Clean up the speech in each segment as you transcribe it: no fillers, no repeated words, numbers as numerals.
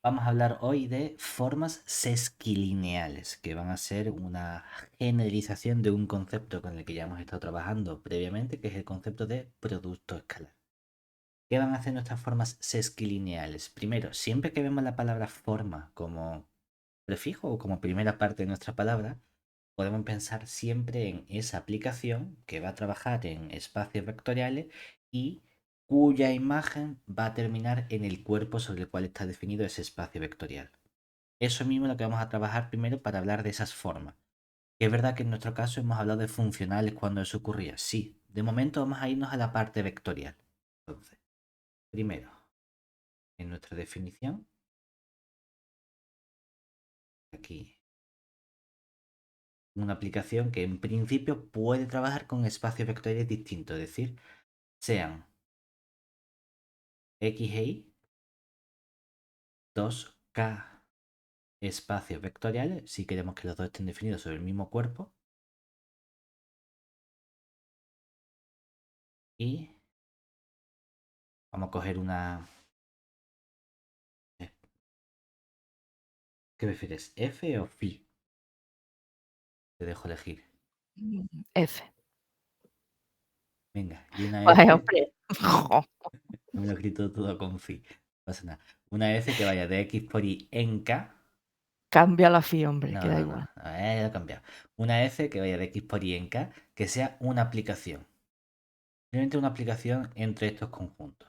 Vamos a hablar hoy de formas sesquilineales, que van a ser una generalización de un concepto con el que ya hemos estado trabajando previamente, que es el concepto de producto escalar. ¿Qué van a hacer nuestras formas sesquilineales? Primero, siempre que vemos la palabra forma como prefijo o como primera parte de nuestra palabra, podemos pensar siempre en esa aplicación que va a trabajar en espacios vectoriales y cuya imagen va a terminar en el cuerpo sobre el cual está definido ese espacio vectorial. Eso mismo es lo que vamos a trabajar primero para hablar de esas formas. Es verdad que en nuestro caso hemos hablado de funcionales cuando eso ocurría. Sí, de momento vamos a irnos a la parte vectorial. Entonces, primero, en nuestra definición, aquí, una aplicación que en principio puede trabajar con espacios vectoriales distintos, es decir, sean x e y 2K espacios vectoriales, si queremos que los dos estén definidos sobre el mismo cuerpo, y vamos a coger una... ¿Qué prefieres? ¿F o phi? Te dejo elegir. F. Venga, y una Ay, F, hombre. no me lo he escrito todo con phi, no pasa nada. Una F que vaya de x por y en K. Cambia la fi, hombre, No, que da no, no, igual. lo he cambiado. Una F que vaya de x por y en K, que sea una aplicación. Simplemente una aplicación entre estos conjuntos.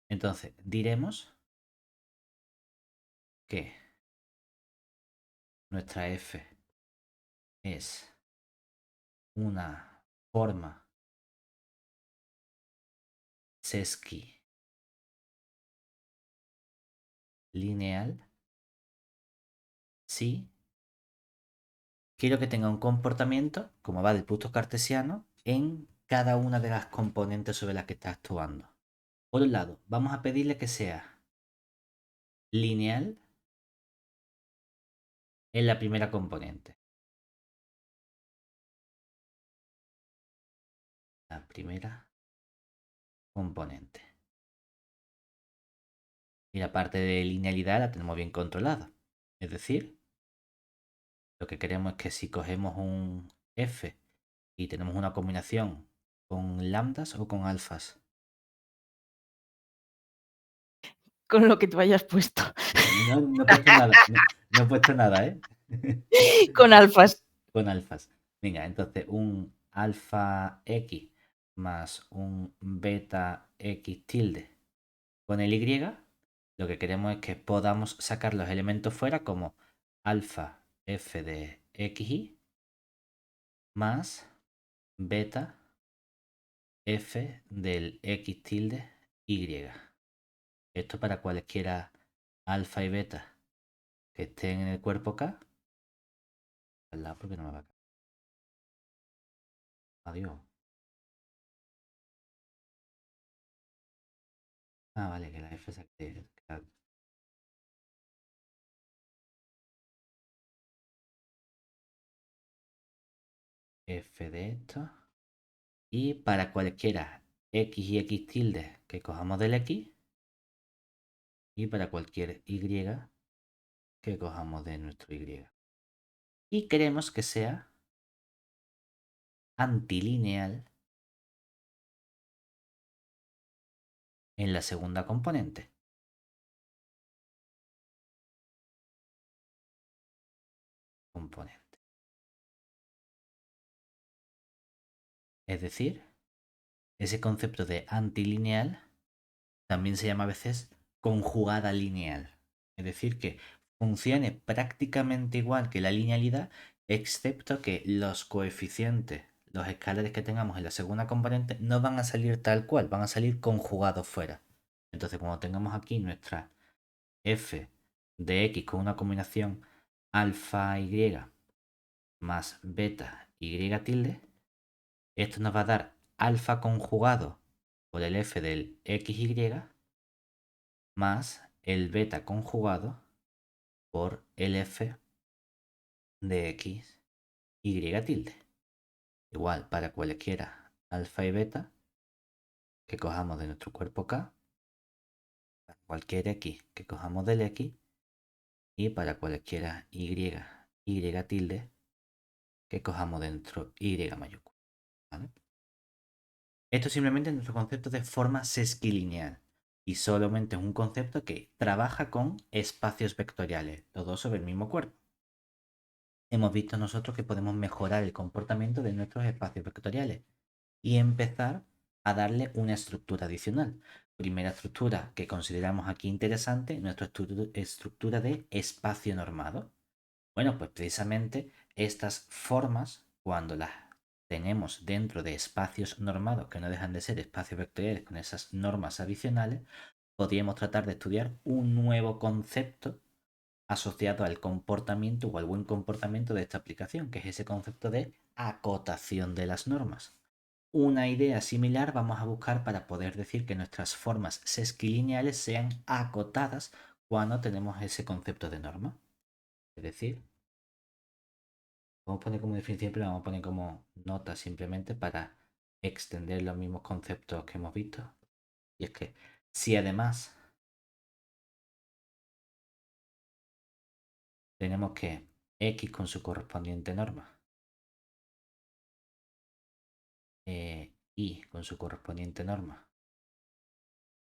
Entonces, diremos que nuestra F es una forma sesqui lineal si quiero que tenga un comportamiento, como va del punto cartesiano, en cada una de las componentes sobre las que está actuando. Por un lado, vamos a pedirle que sea lineal en la primera componente. La primera componente. Y la parte de linealidad la tenemos bien controlada. Es decir, lo que queremos es que si cogemos un f y tenemos una combinación con lambdas o con alfas. Con lo que tú hayas puesto. No, no he puesto nada, no he puesto nada, ¿eh? Con alfas. Con alfas. Venga, entonces un alfa x más un beta x tilde con el y, lo que queremos es que podamos sacar los elementos fuera como alfa f de xy más beta f del x tilde y. Esto para cualesquiera alfa y beta que estén en el cuerpo K. Al lado porque no me va a caer. Adiós. Ah, vale, que la F se active. F de esto. Y para cualquiera x y x tilde que cojamos del x. Y para cualquier y que cojamos de nuestro y. Y queremos que sea antilineal en la segunda componente. Es decir, ese concepto de antilineal también se llama a veces conjugada lineal. Es decir, que funcione prácticamente igual que la linealidad, excepto que los coeficientes, los escalares que tengamos en la segunda componente, no van a salir tal cual, van a salir conjugados fuera. Entonces, cuando tengamos aquí nuestra f de x con una combinación alfa y más beta y tilde, esto nos va a dar alfa conjugado por el f del xy más el beta conjugado por el f de x y tilde. Igual para cualquiera alfa y beta que cojamos de nuestro cuerpo K, cualquier x que cojamos del x y para cualquiera y, y tilde que cojamos dentro y mayúscula. ¿Vale? Esto simplemente es nuestro concepto de forma sesquilineal y solamente es un concepto que trabaja con espacios vectoriales, los dos sobre el mismo cuerpo. Hemos visto nosotros que podemos mejorar el comportamiento de nuestros espacios vectoriales y empezar a darle una estructura adicional. Primera estructura que consideramos aquí interesante, nuestra estructura de espacio normado. Bueno, pues precisamente estas formas, cuando las tenemos dentro de espacios normados, que no dejan de ser espacios vectoriales con esas normas adicionales, podríamos tratar de estudiar un nuevo concepto asociado al comportamiento o al buen comportamiento de esta aplicación, que es ese concepto de acotación de las normas. Una idea similar vamos a buscar para poder decir que nuestras formas sesquilineales sean acotadas cuando tenemos ese concepto de norma. Es decir, vamos a poner como definición, pero vamos a poner como nota simplemente para extender los mismos conceptos que hemos visto. Y es que si además tenemos que x con su correspondiente norma, y con su correspondiente norma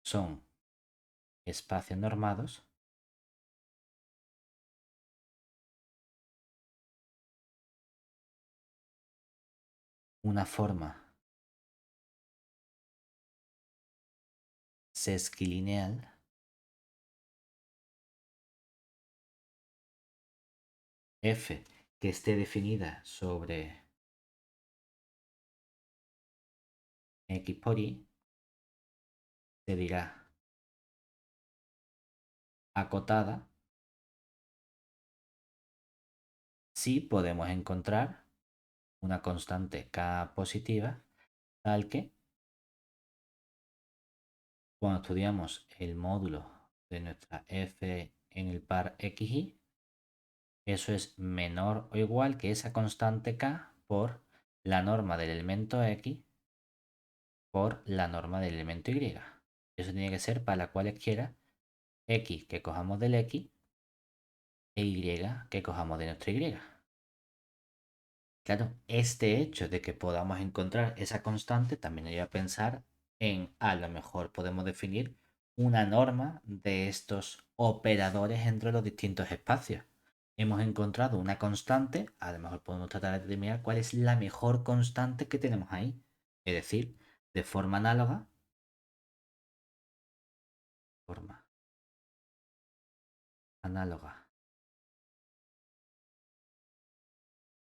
son espacios normados, una forma sesquilineal f que esté definida sobre x por y se dirá acotada si podemos encontrar una constante k positiva tal que cuando estudiamos el módulo de nuestra f en el par xy, eso es menor o igual que esa constante k por la norma del elemento x por la norma del elemento y. Eso tiene que ser para cualesquiera x que cojamos del x e y que cojamos de nuestra y. Claro, este hecho de que podamos encontrar esa constante también nos lleva a pensar en a lo mejor podemos definir una norma de estos operadores entre los distintos espacios. Hemos encontrado una constante, a lo mejor podemos tratar de determinar cuál es la mejor constante que tenemos ahí. Es decir, de forma análoga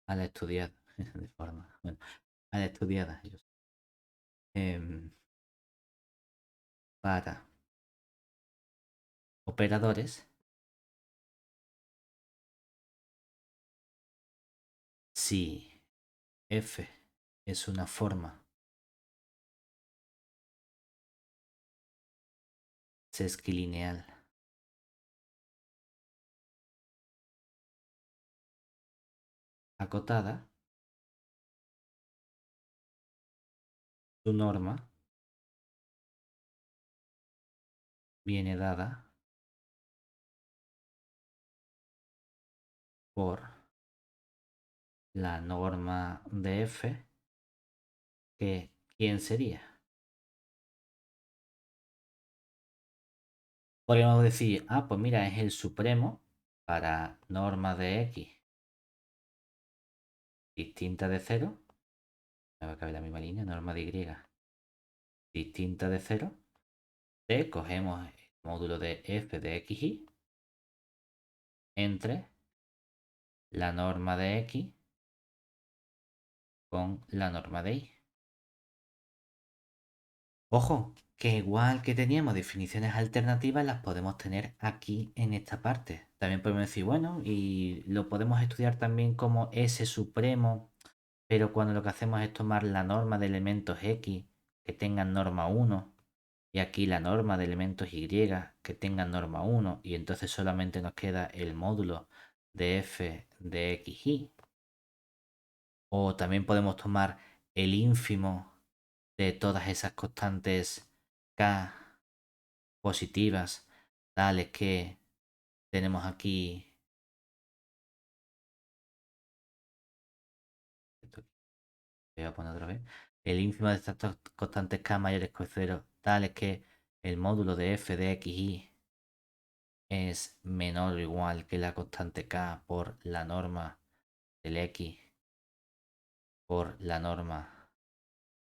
a la estudiada, de forma, bueno, a la estudiada, em, para operadores, si f es una forma sesquilineal acotada, su norma viene dada por la norma de f, que ¿quién sería? Podríamos decir, ah, pues mira, es el supremo para norma de x distinta de 0, me va a caber la misma línea, norma de y distinta de 0, cogemos el módulo de f de xy entre la norma de x con la norma de y. Ojo, que igual que teníamos definiciones alternativas, las podemos tener aquí en esta parte. También podemos decir, bueno, y lo podemos estudiar también como S supremo, pero cuando lo que hacemos es tomar la norma de elementos X que tengan norma 1 y aquí la norma de elementos Y que tengan norma 1 y entonces solamente nos queda el módulo de f de xy. O también podemos tomar el ínfimo de todas esas constantes k positivas tales que tenemos aquí. Voy a poner otra vez. El ínfimo de estas constantes k mayores que 0, tales que el módulo de f de x y es menor o igual que la constante k por la norma del x por la norma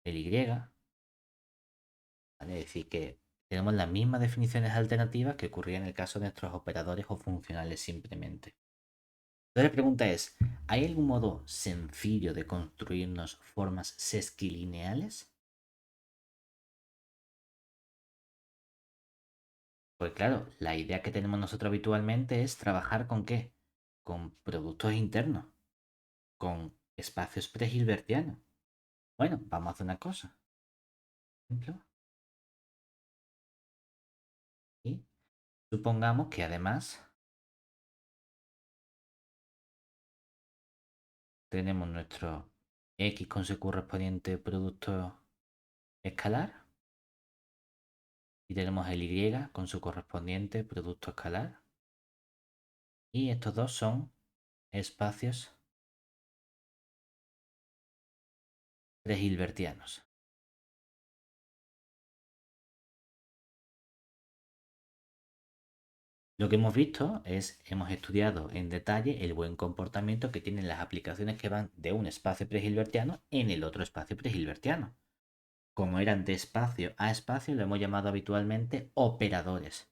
del y. ¿Vale? Es decir, que tenemos las mismas definiciones alternativas que ocurría en el caso de nuestros operadores o funcionales simplemente. Entonces la pregunta es, ¿hay algún modo sencillo de construirnos formas sesquilineales? Pues claro, la idea que tenemos nosotros habitualmente es trabajar con qué? Con productos internos, con espacios pre-hilbertianos. Bueno, vamos a hacer una cosa. Por ejemplo, y supongamos que además tenemos nuestro x con su correspondiente producto escalar y tenemos el y con su correspondiente producto escalar. Y estos dos son espacios pre-hilbertianos. Lo que hemos visto es, hemos estudiado en detalle el buen comportamiento que tienen las aplicaciones que van de un espacio pre-hilbertiano en el otro espacio pre-hilbertiano. Como eran de espacio a espacio, lo hemos llamado habitualmente operadores.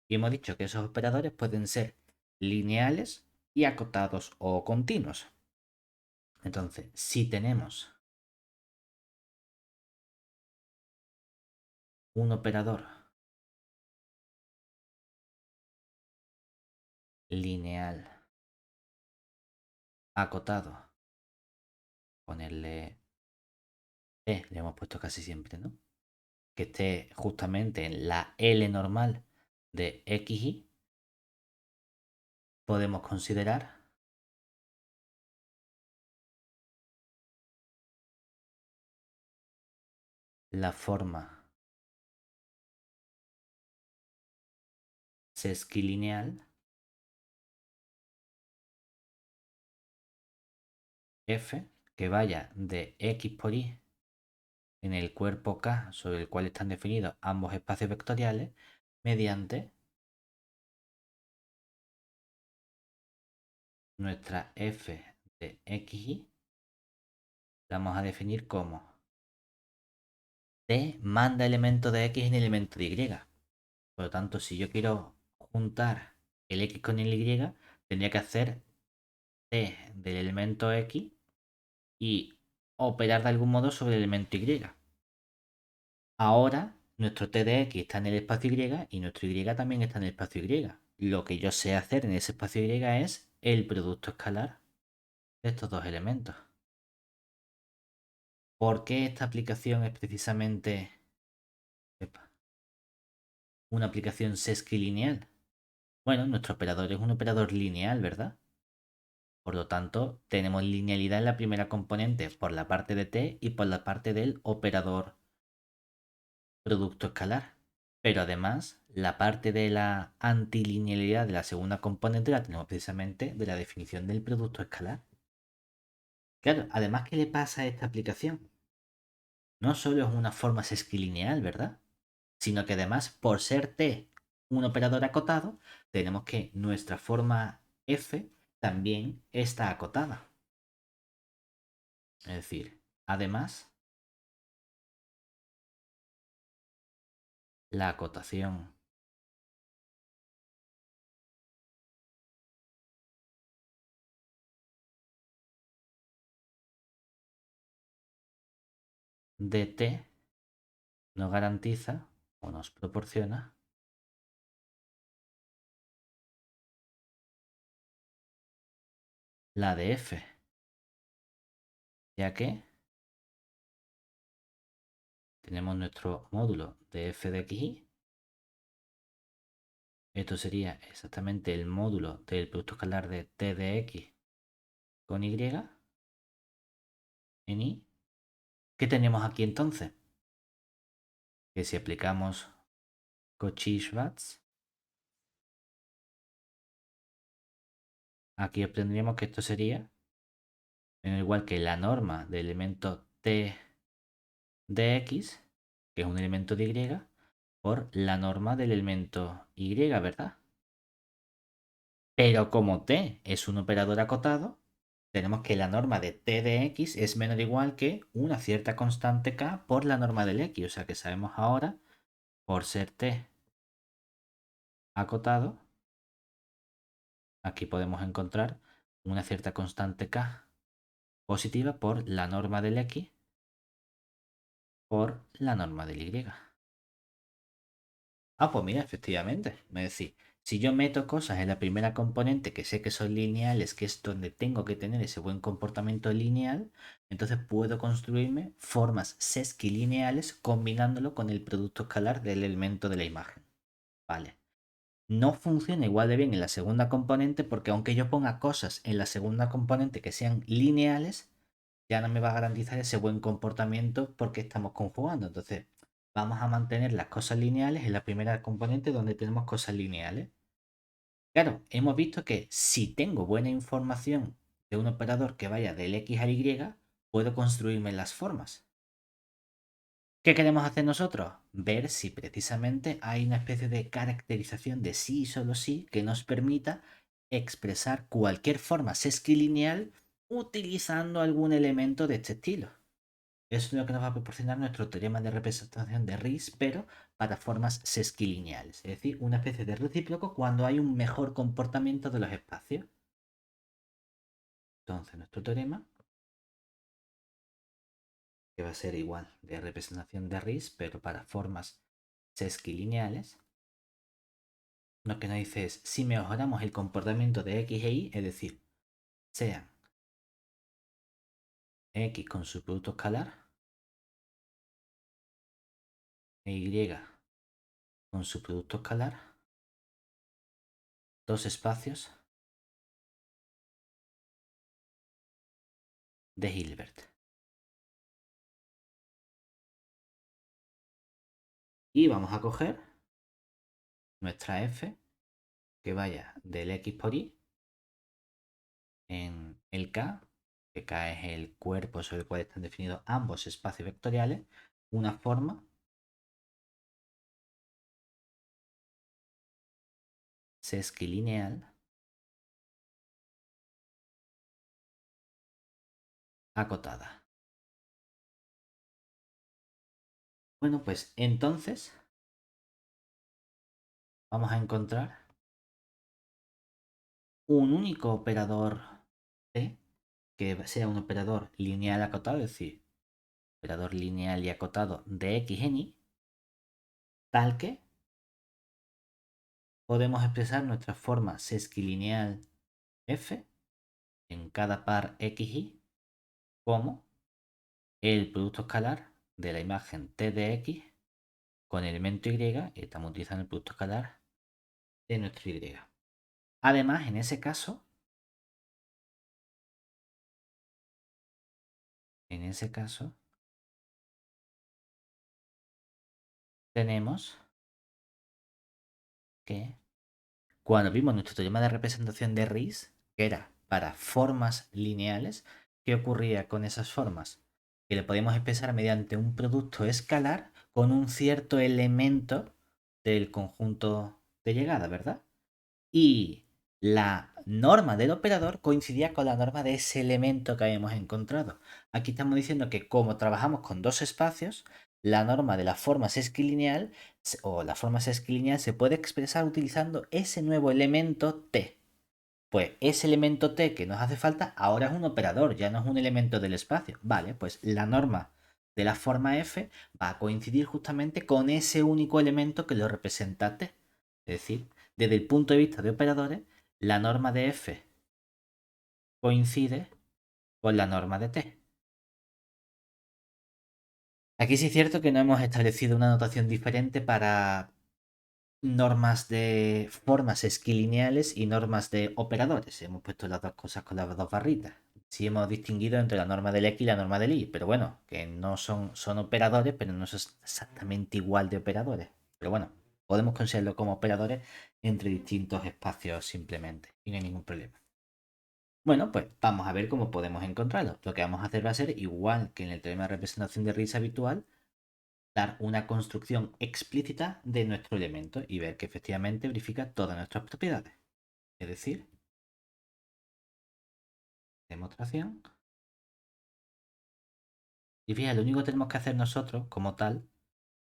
Y hemos dicho que esos operadores pueden ser lineales y acotados o continuos. Entonces, si tenemos un operador lineal acotado, ponerle le hemos puesto casi siempre, ¿no? Que esté justamente en la L normal de XY, podemos considerar la forma sesquilineal F que vaya de X por Y en el cuerpo K sobre el cual están definidos ambos espacios vectoriales mediante nuestra F de XY, la vamos a definir como T manda elemento de X en elemento de Y. Por lo tanto, si yo quiero juntar el X con el Y, tendría que hacer T del elemento X y operar de algún modo sobre el elemento Y. Ahora nuestro T de X está en el espacio Y y nuestro Y también está en el espacio Y. Lo que yo sé hacer en ese espacio Y es el producto escalar de estos dos elementos. ¿Por qué esta aplicación es precisamente una aplicación sesquilineal? Bueno, nuestro operador es un operador lineal, ¿verdad? Por lo tanto, tenemos linealidad en la primera componente por la parte de t y por la parte del operador producto escalar. Pero además, la parte de la antilinealidad de la segunda componente la tenemos precisamente de la definición del producto escalar. Claro, además, ¿qué le pasa a esta aplicación? No solo es una forma sesquilineal, ¿verdad? Sino que además, por ser t un operador acotado, tenemos que nuestra forma f también está acotada. Es decir, además, la acotación de t nos garantiza o nos proporciona la de f, ya que tenemos nuestro módulo de f de x. Esto sería exactamente el módulo del producto escalar de t de x con y en y. ¿Qué tenemos aquí entonces? Que si aplicamos Cauchy-Schwarz, aquí obtendríamos que esto sería igual que la norma del elemento t de x, que es un elemento de y, por la norma del elemento y, ¿verdad? Pero como t es un operador acotado, tenemos que la norma de t de x es menor o igual que una cierta constante k por la norma del x. O sea que sabemos ahora, por ser t acotado, aquí podemos encontrar una cierta constante k positiva por la norma del x por la norma del y. Ah, pues mira, efectivamente. Es decir, si yo meto cosas en la primera componente que sé que son lineales, que es donde tengo que tener ese buen comportamiento lineal, entonces puedo construirme formas sesquilineales combinándolo con el producto escalar del elemento de la imagen. Vale. No funciona igual de bien en la segunda componente porque aunque yo ponga cosas en la segunda componente que sean lineales, ya no me va a garantizar ese buen comportamiento porque estamos conjugando. Entonces, vamos a mantener las cosas lineales en la primera componente donde tenemos cosas lineales. Claro, hemos visto que si tengo buena información de un operador que vaya del X al Y, puedo construirme las formas. ¿Qué queremos hacer nosotros? Ver si precisamente hay una especie de caracterización de sí y solo sí que nos permita expresar cualquier forma sesquilineal utilizando algún elemento de este estilo. Eso es lo que nos va a proporcionar nuestro teorema de representación de Riesz, pero para formas sesquilineales, es decir, una especie de recíproco cuando hay un mejor comportamiento de los espacios. Entonces, nuestro teorema, que va a ser igual de representación de Riesz, pero para formas sesquilineales, lo que nos dice es, si mejoramos el comportamiento de x e y, es decir, sean x con su producto escalar e y con su producto escalar, dos espacios de Hilbert. Y vamos a coger nuestra f que vaya del x por y en el k, que k es el cuerpo sobre el cual están definidos ambos espacios vectoriales, una forma sesquilineal acotada. Bueno, pues entonces vamos a encontrar un único operador t que sea un operador lineal acotado, es decir, operador lineal y acotado de x en y, tal que podemos expresar nuestra forma sesquilineal f en cada par x y como el producto escalar de la imagen t de x con el elemento y, estamos utilizando el producto escalar de nuestro y. Además, en ese caso, tenemos que cuando vimos nuestro teorema de representación de Riesz, que era para formas lineales, ¿qué ocurría con esas formas? Que le podíamos expresar mediante un producto escalar con un cierto elemento del conjunto de llegada, ¿verdad? Y la norma del operador coincidía con la norma de ese elemento que habíamos encontrado. Aquí estamos diciendo que como trabajamos con dos espacios, la norma de la forma sesquilineal o la forma sesquilineal se puede expresar utilizando ese nuevo elemento t. Pues ese elemento t que nos hace falta ahora es un operador, ya no es un elemento del espacio. Vale, pues la norma de la forma f va a coincidir justamente con ese único elemento que lo representa t. Es decir, desde el punto de vista de operadores, la norma de f coincide con la norma de t. Aquí sí es cierto que no hemos establecido una notación diferente para normas de formas esquilineales y normas de operadores. Hemos puesto las dos cosas con las dos barritas. Sí hemos distinguido entre la norma del X y la norma del Y, pero bueno, que no son operadores, pero no son exactamente igual de operadores. Pero bueno, podemos considerarlo como operadores entre distintos espacios simplemente, y no hay ningún problema. Bueno, pues vamos a ver cómo podemos encontrarlo. Lo que vamos a hacer va a ser igual que en el teorema de representación de Riesz habitual, dar una construcción explícita de nuestro elemento y ver que efectivamente verifica todas nuestras propiedades. Es decir, demostración. Y fíjate, lo único que tenemos que hacer nosotros, como tal,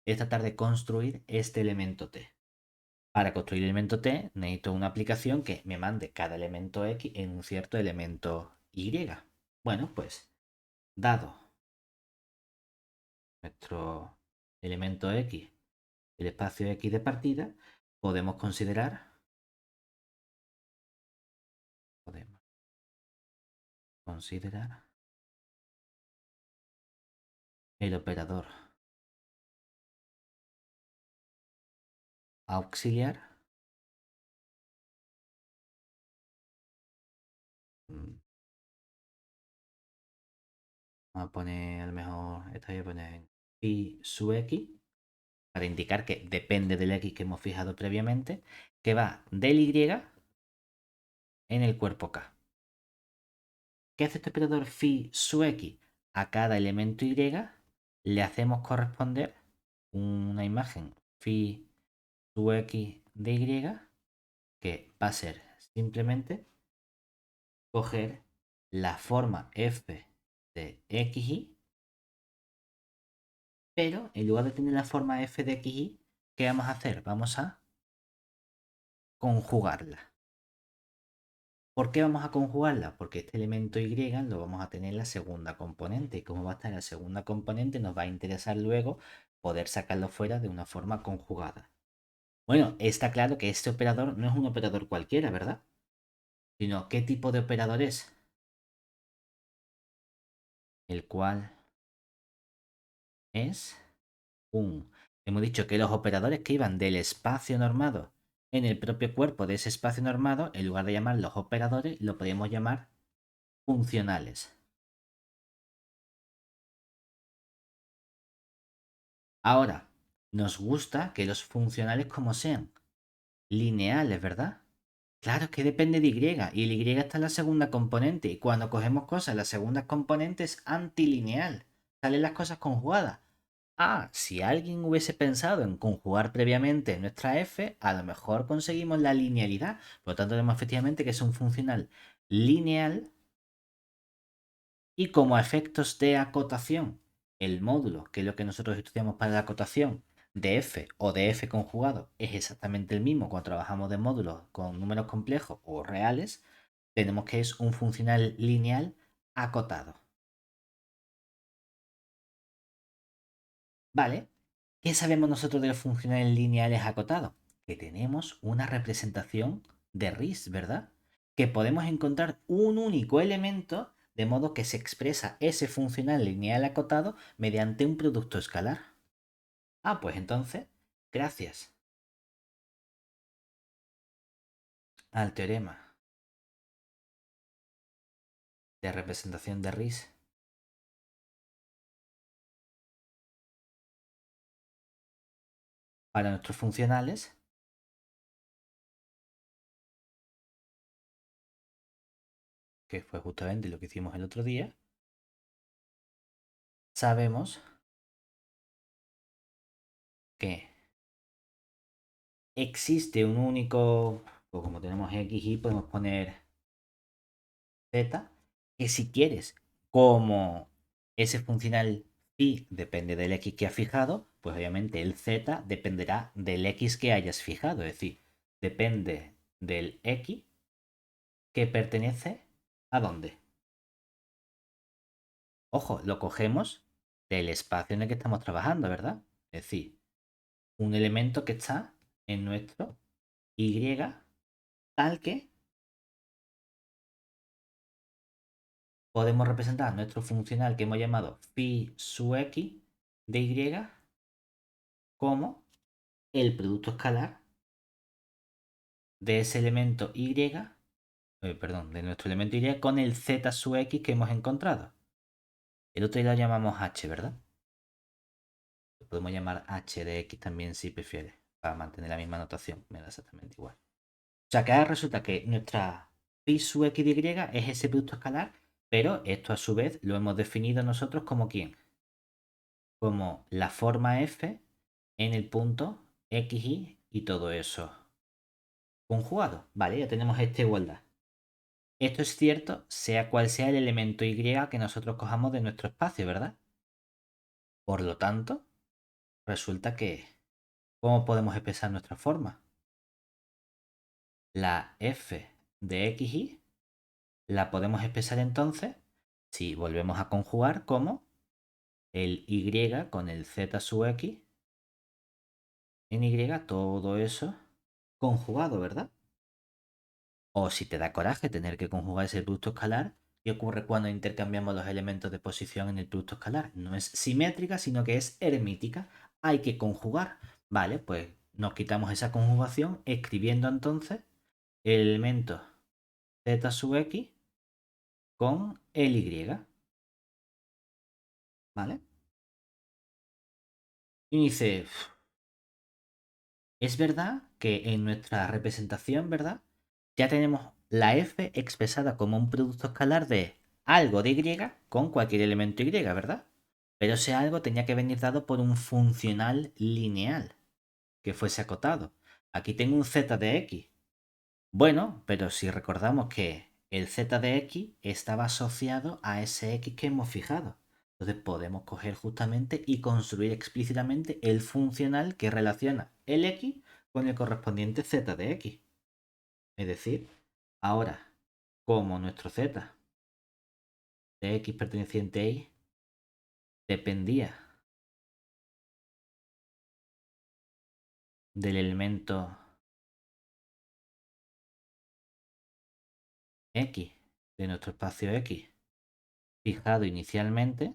es tratar de construir este elemento T. Para construir el elemento T necesito una aplicación que me mande cada elemento X en un cierto elemento Y. Bueno, pues dado nuestro elemento X, el espacio X de partida, podemos considerar el operador auxiliar. Vamos a poner, a lo mejor, esta voy a poner phi sub x, para indicar que depende del x que hemos fijado previamente, que va del y en el cuerpo K. ¿Qué hace este operador phi sub x? A cada elemento y le hacemos corresponder una imagen phi sub x de y, que va a ser simplemente coger la forma f de xy, pero en lugar de tener la forma f de xy, ¿qué vamos a hacer? Vamos a conjugarla. ¿Por qué vamos a conjugarla? Porque este elemento y lo vamos a tener en la segunda componente. Y como va a estar en la segunda componente, nos va a interesar luego poder sacarlo fuera de una forma conjugada. Bueno, está claro que este operador no es un operador cualquiera, ¿verdad? Sino, ¿qué tipo de operador es? El cual es un... Hemos dicho que los operadores que iban del espacio normado en el propio cuerpo de ese espacio normado, en lugar de llamarlos operadores, lo podríamos llamar funcionales. Ahora, nos gusta que los funcionales como sean lineales, ¿verdad? Claro, es que depende de Y, y el Y está en la segunda componente, y cuando cogemos cosas, la segunda componente es antilineal, salen las cosas conjugadas. Ah, si alguien hubiese pensado en conjugar previamente nuestra f, a lo mejor conseguimos la linealidad. Por lo tanto, tenemos efectivamente que es un funcional lineal y como efectos de acotación, el módulo, que es lo que nosotros estudiamos para la acotación de f o de f conjugado, es exactamente el mismo cuando trabajamos de módulos con números complejos o reales, tenemos que es un funcional lineal acotado. ¿Vale? ¿Qué sabemos nosotros de los funcionales lineales acotados? Que tenemos una representación de Riesz, ¿verdad? Que podemos encontrar un único elemento de modo que se expresa ese funcional lineal acotado mediante un producto escalar. Ah, pues entonces, gracias al teorema de representación de Riesz, para nuestros funcionales, que fue justamente lo que hicimos el otro día, sabemos que existe un único, o como tenemos x y podemos poner z, que si quieres, como ese funcional phi depende del x que has fijado, pues obviamente el z dependerá del x que hayas fijado, es decir, depende del x que pertenece a dónde. Ojo, lo cogemos del espacio en el que estamos trabajando, ¿verdad? Es decir, un elemento que está en nuestro y tal que podemos representar nuestro funcional que hemos llamado phi sub x de y como el producto escalar de ese elemento y, perdón, de nuestro elemento y con el z sub x que hemos encontrado. El otro ya lo llamamos h, ¿verdad? Lo podemos llamar h de x también si prefieres, para mantener la misma notación, me da exactamente igual. O sea que ahora resulta que nuestra phi sub x de y es ese producto escalar, pero esto a su vez lo hemos definido nosotros como ¿quién? Como la forma f en el punto x, y todo eso conjugado. Vale, ya tenemos esta igualdad. Esto es cierto, sea cual sea el elemento y que nosotros cojamos de nuestro espacio, ¿verdad? Por lo tanto, resulta que, ¿cómo podemos expresar nuestra forma? La f de x la podemos expresar entonces si volvemos a conjugar como el y con el z sub x en y, todo eso conjugado, ¿verdad? O si te da coraje tener que conjugar ese producto escalar, ¿qué ocurre cuando intercambiamos los elementos de posición en el producto escalar? No es simétrica, sino que es hermítica. Hay que conjugar. Vale, pues nos quitamos esa conjugación escribiendo entonces el elemento z sub x con el y. ¿Vale? Y dice, es verdad que en nuestra representación, ¿verdad? Ya tenemos la f expresada como un producto escalar de algo de y con cualquier elemento y, ¿verdad? Pero ese algo tenía que venir dado por un funcional lineal que fuese acotado. Aquí tengo un z de x. Bueno, pero si recordamos que el z de x estaba asociado a ese x que hemos fijado. Entonces podemos coger justamente y construir explícitamente el funcional que relaciona el x con el correspondiente z de x. Es decir, ahora, como nuestro z de x perteneciente a y dependía del elemento x de nuestro espacio x fijado inicialmente,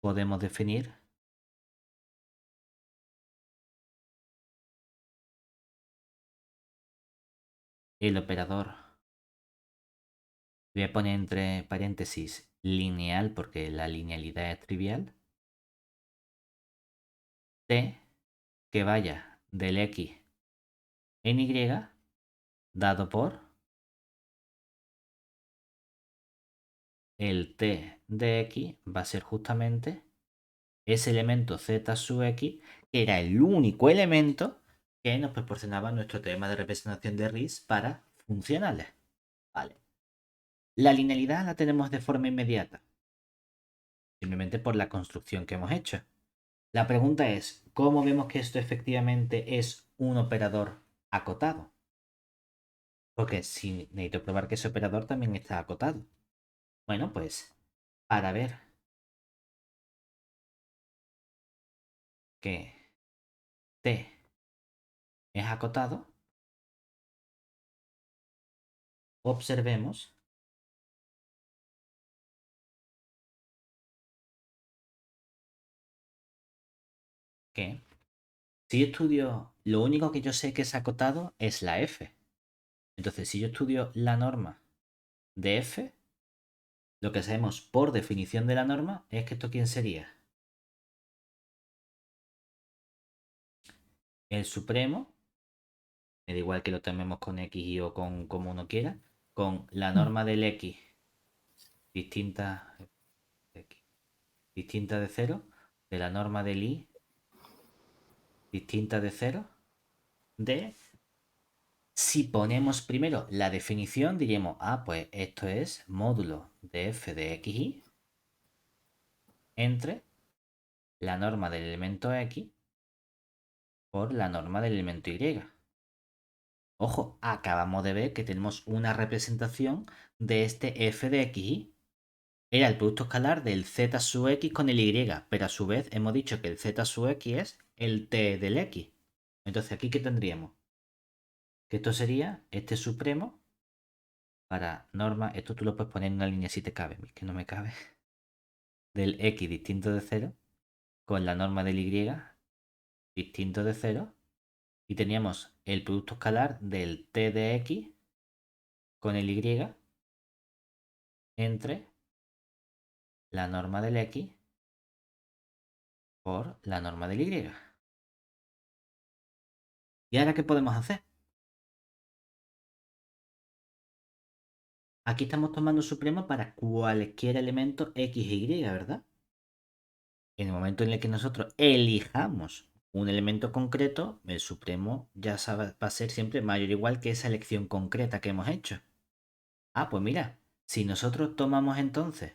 podemos definir el operador. Voy a poner entre paréntesis lineal porque la linealidad es trivial. T que vaya del x en y dado por el t de x va a ser justamente ese elemento z sub x, que era el único elemento que nos proporcionaba nuestro teorema de representación de Riesz para funcionales. Vale. La linealidad la tenemos de forma inmediata, simplemente por la construcción que hemos hecho. La pregunta es, ¿cómo vemos que esto efectivamente es un operador acotado? Porque si necesito probar que ese operador también está acotado. Bueno, pues para ver que T es acotado, observemos que si yo estudio, lo único que yo sé que es acotado es la f. Entonces, si yo estudio la norma de f, lo que sabemos por definición de la norma es que esto, ¿quién sería? El supremo, me da igual que lo tomemos con x y o con como uno quiera, con la Mm. norma del x distinta, distinta de 0, de la norma del y distinta de 0, de si ponemos primero la definición, diríamos, ah, pues esto es módulo de f de xy entre la norma del elemento x por la norma del elemento y. Ojo, acabamos de ver que tenemos una representación de este f de xy. Era el producto escalar del z sub x con el y, pero a su vez hemos dicho que el z sub x es el t del x. Entonces, ¿aquí qué tendríamos? Que esto sería este supremo para norma, esto tú lo puedes poner en una línea si te cabe, que no me cabe, del x distinto de 0 con la norma del y distinto de 0 y teníamos el producto escalar del t de x con el y entre la norma del x por la norma del y. ¿Y ahora qué podemos hacer? Aquí estamos tomando supremo para cualquier elemento x e y, ¿verdad? En el momento en el que nosotros elijamos un elemento concreto, el supremo ya va a ser siempre mayor o igual que esa elección concreta que hemos hecho. Ah, pues mira, si nosotros tomamos entonces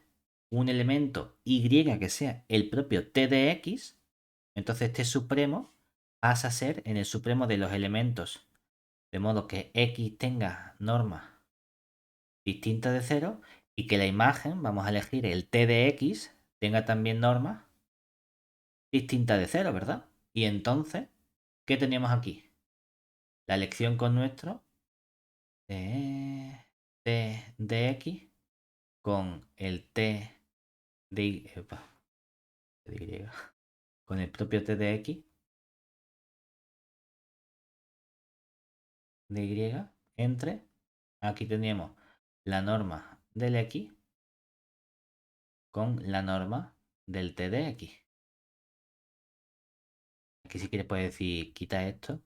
un elemento y que sea el propio t de x, entonces este supremo pasa a ser en el supremo de los elementos, de modo que x tenga norma distinta de 0 y que la imagen, vamos a elegir el t de x, tenga también norma distinta de 0, ¿verdad? Y entonces, ¿qué teníamos aquí? La elección con nuestro t de x con el t de y, de y, con el propio t de x de y entre, aquí teníamos la norma del x con la norma del t de x. Aquí si quieres puedes decir quita esto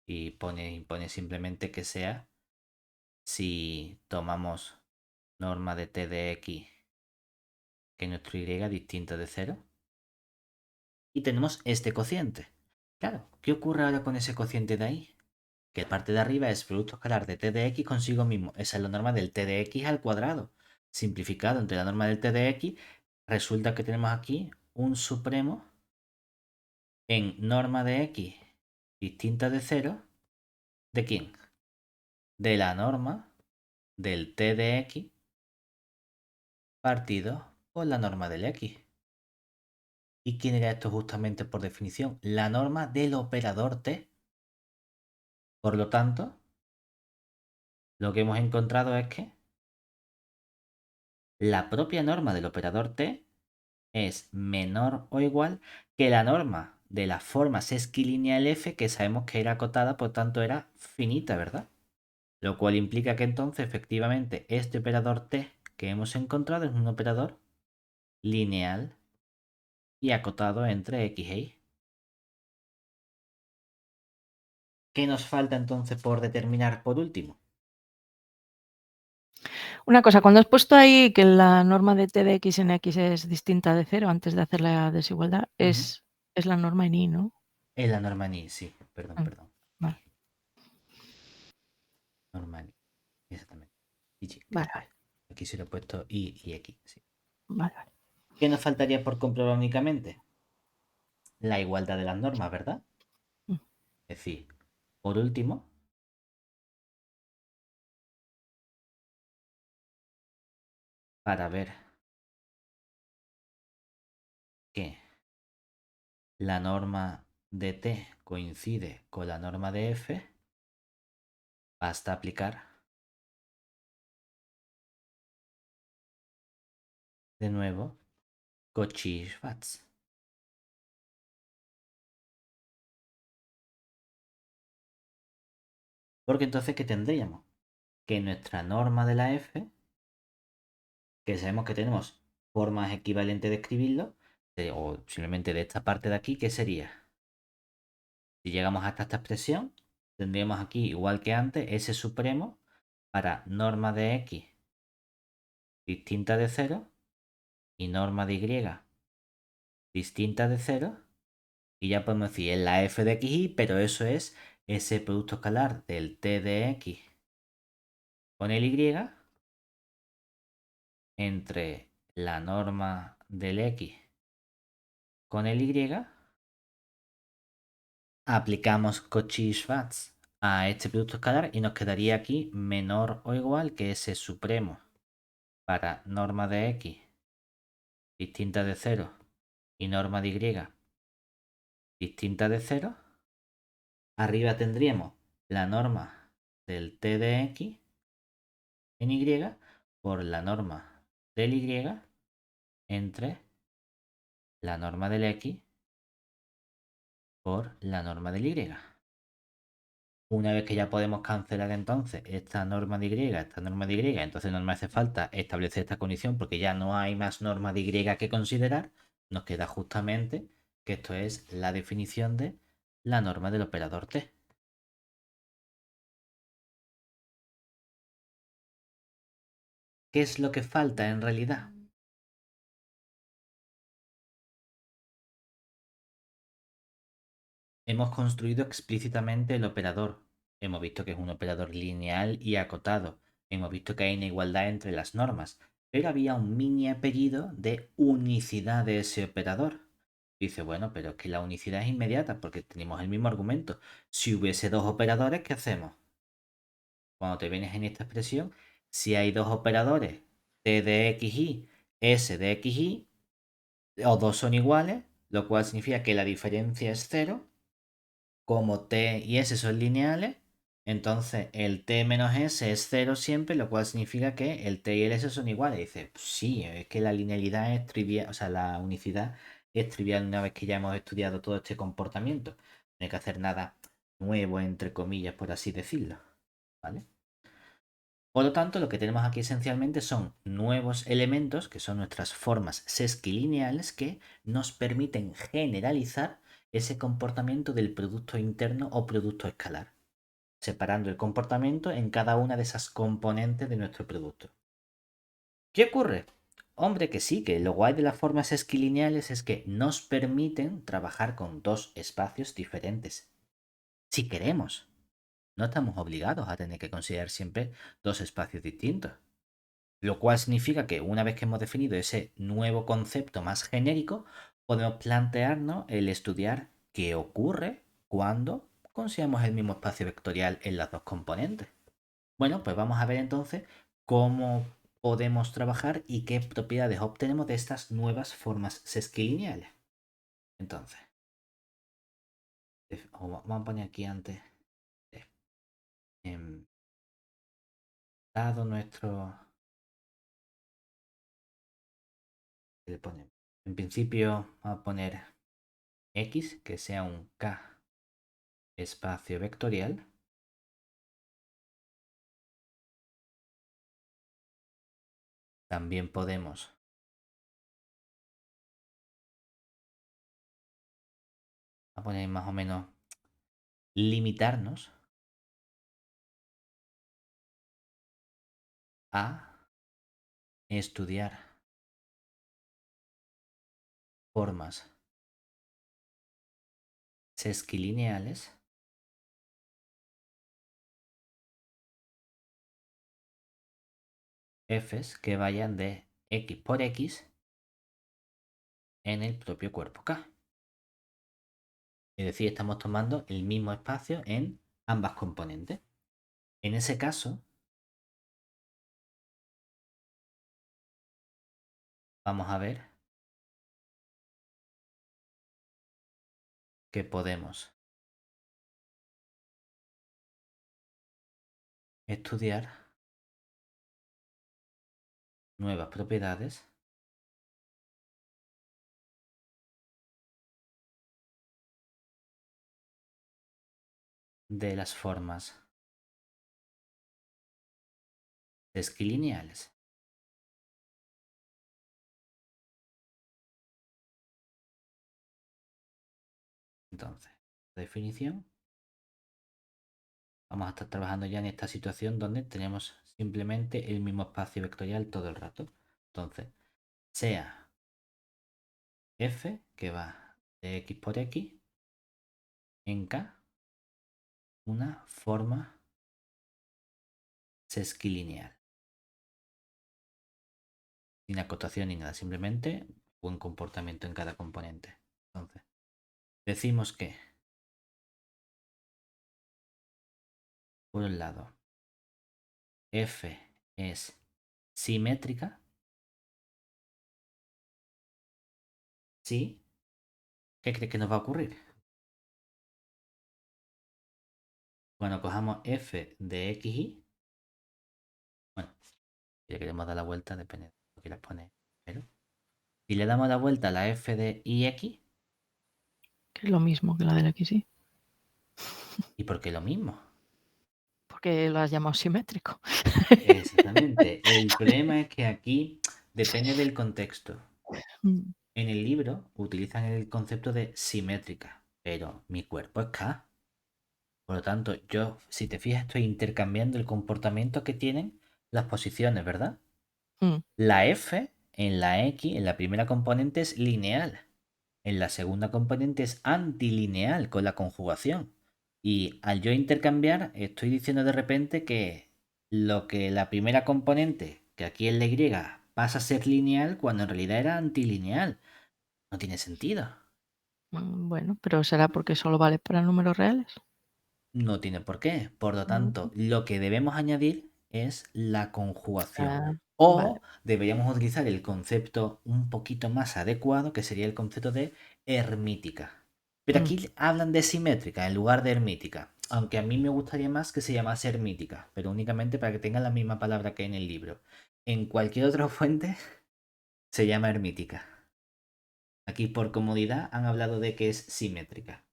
y pone simplemente que sea si tomamos norma de t de x que nuestro y distinto de 0 y tenemos este cociente. Claro, ¿qué ocurre ahora con ese cociente de ahí? Que la parte de arriba es producto escalar de t de x consigo mismo. Esa es la norma del t de x al cuadrado. Simplificado entre la norma del t de x, resulta que tenemos aquí un supremo en norma de x distinta de 0. ¿De quién? De la norma del t de x partido por la norma del x. ¿Y quién era esto justamente por definición? La norma del operador t. Por lo tanto, lo que hemos encontrado es que la propia norma del operador t es menor o igual que la norma de la forma sesquilineal f, que sabemos que era acotada, por tanto era finita, ¿verdad? Lo cual implica que entonces efectivamente este operador t que hemos encontrado es un operador lineal y acotado entre x e y. ¿Qué nos falta entonces por determinar por último? Una cosa, cuando has puesto ahí que la norma de t de x en x es distinta de 0 antes de hacer la desigualdad, es la norma en y, ¿no? Es la norma en y, sí, perdón. Vale, Norma en y, exactamente. Y vale, vale, aquí se lo he puesto y x, sí. vale, vale. ¿Qué nos faltaría por comprobar únicamente? La igualdad de las normas, ¿verdad? Mm. Es decir, por último, para ver que la norma de t coincide con la norma de f, basta aplicar de nuevo Cauchy-Schwarz. Porque entonces, ¿qué tendríamos? Que nuestra norma de la f, que sabemos que tenemos formas equivalentes de escribirlo, o simplemente de esta parte de aquí, ¿qué sería? Si llegamos hasta esta expresión, tendríamos aquí, igual que antes, ese supremo para norma de x distinta de 0 y norma de y distinta de 0. Y ya podemos decir es la f de xy, pero eso es ese producto escalar del t de x con el y entre la norma del x con el y. Aplicamos Cauchy-Schwarz a este producto escalar y nos quedaría aquí menor o igual que ese supremo para norma de x distinta de 0 y norma de y distinta de 0. Arriba tendríamos la norma del t de x en y por la norma del y entre la norma del x por la norma del y. Una vez que ya podemos cancelar entonces esta norma de y, esta norma de y, entonces no me hace falta establecer esta condición porque ya no hay más norma de y que considerar, nos queda justamente que esto es la definición de la norma del operador t. ¿qué es lo que falta en realidad? Hemos construido explícitamente el operador. Hemos visto que es un operador lineal y acotado. Hemos visto que hay una igualdad entre las normas. Pero había un mini apellido de unicidad de ese operador. Dice, bueno, pero es que la unicidad es inmediata porque tenemos el mismo argumento. Si hubiese dos operadores, ¿qué hacemos? Cuando te vienes en esta expresión, si hay dos operadores, t de xy, s de xy, o dos son iguales, lo cual significa que la diferencia es cero. Como t y s son lineales, entonces el t menos s es cero siempre, lo cual significa que el t y el s son iguales. Y dices, pues sí, es que la linealidad es trivial, o sea, la unicidad es trivial una vez que ya hemos estudiado todo este comportamiento. No hay que hacer nada nuevo, entre comillas, por así decirlo. ¿Vale? Por lo tanto, lo que tenemos aquí esencialmente son nuevos elementos, que son nuestras formas sesquilineales, que nos permiten generalizar ese comportamiento del producto interno o producto escalar, separando el comportamiento en cada una de esas componentes de nuestro producto. ¿Qué ocurre? Hombre, que sí, que lo guay de las formas sesquilineales es que nos permiten trabajar con dos espacios diferentes. Si queremos, no estamos obligados a tener que considerar siempre dos espacios distintos. Lo cual significa que una vez que hemos definido ese nuevo concepto más genérico, podemos plantearnos el estudiar qué ocurre cuando consideramos el mismo espacio vectorial en las dos componentes. Bueno, pues vamos a ver entonces cómo podemos trabajar y qué propiedades obtenemos de estas nuevas formas sesquilineales. Entonces, vamos a poner aquí antes, dado nuestro... ¿Qué le ponemos? En principio vamos a poner x, que sea un k espacio vectorial. También podemos a poner más o menos limitarnos a estudiar formas sesquilineales f's que vayan de x por x en el propio cuerpo K. Es decir, estamos tomando el mismo espacio en ambas componentes. En ese caso, vamos a ver que podemos estudiar nuevas propiedades de las formas sesquilineales. Entonces, definición, vamos a estar trabajando ya en esta situación donde tenemos simplemente el mismo espacio vectorial todo el rato. Entonces, sea f que va de x por x en k una forma sesquilineal. Sin acotación ni nada, simplemente buen comportamiento en cada componente. Entonces, decimos que, por un lado, f es simétrica. ¿Sí? ¿Qué crees que nos va a ocurrir? Bueno, cojamos f de xy. Bueno, si le queremos dar la vuelta, depende de lo que quieras poner. Pero si le damos la vuelta a la f de ix, Que es lo mismo que la del XY, ¿y por qué lo mismo? porque lo has llamado simétrico. Exactamente. El problema es que aquí depende del contexto. Mm. En el libro utilizan el concepto de simétrica, pero mi cuerpo es K. Por lo tanto, yo, si te fijas, estoy intercambiando el comportamiento que tienen las posiciones, ¿verdad? Mm, La f en la x, en la primera componente, es lineal. En la segunda componente es antilineal con la conjugación. Y al yo intercambiar, estoy diciendo de repente que lo que la primera componente, que aquí es la y, pasa a ser lineal cuando en realidad era antilineal. No tiene sentido. bueno, pero será porque solo vale para números reales. No tiene por qué. Por lo Mm, tanto, lo que debemos añadir es la conjugación. ah, vale. O deberíamos utilizar el concepto un poquito más adecuado, que sería el concepto de hermítica. Pero Mm, aquí hablan de simétrica en lugar de hermítica. Aunque a mí me gustaría más que se llamase hermítica, pero únicamente para que tengan la misma palabra que en el libro. En cualquier otra fuente se llama hermítica. Aquí por comodidad han hablado de que es simétrica.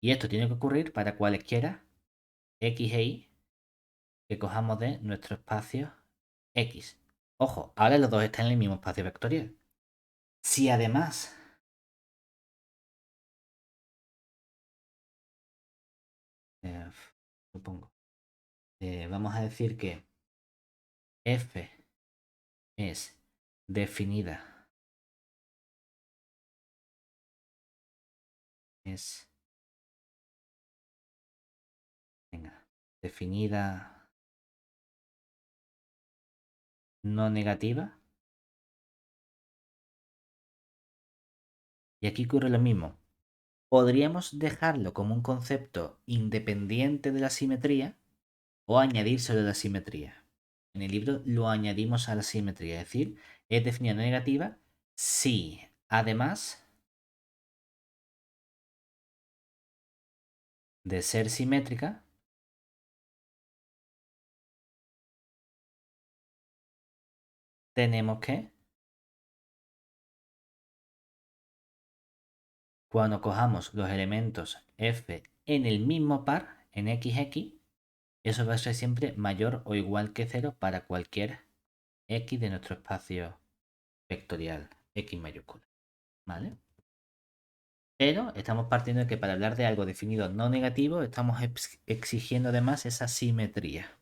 Y esto tiene que ocurrir para cualesquiera x e y que cojamos de nuestro espacio X. Ojo, ahora los dos están en el mismo espacio vectorial. Si además eh, supongo, vamos a decir que f es definida, es, venga, definida no negativa, y aquí ocurre lo mismo. Podríamos dejarlo como un concepto independiente de la simetría o añadírselo a la simetría. En el libro lo añadimos a la simetría, es decir, es definida no negativa si además de ser simétrica, tenemos que, cuando cojamos los elementos f en el mismo par, en xx, eso va a ser siempre mayor o igual que 0 para cualquier x de nuestro espacio vectorial x mayúscula. ¿Vale? Pero estamos partiendo de que para hablar de algo definido no negativo, estamos exigiendo además esa simetría,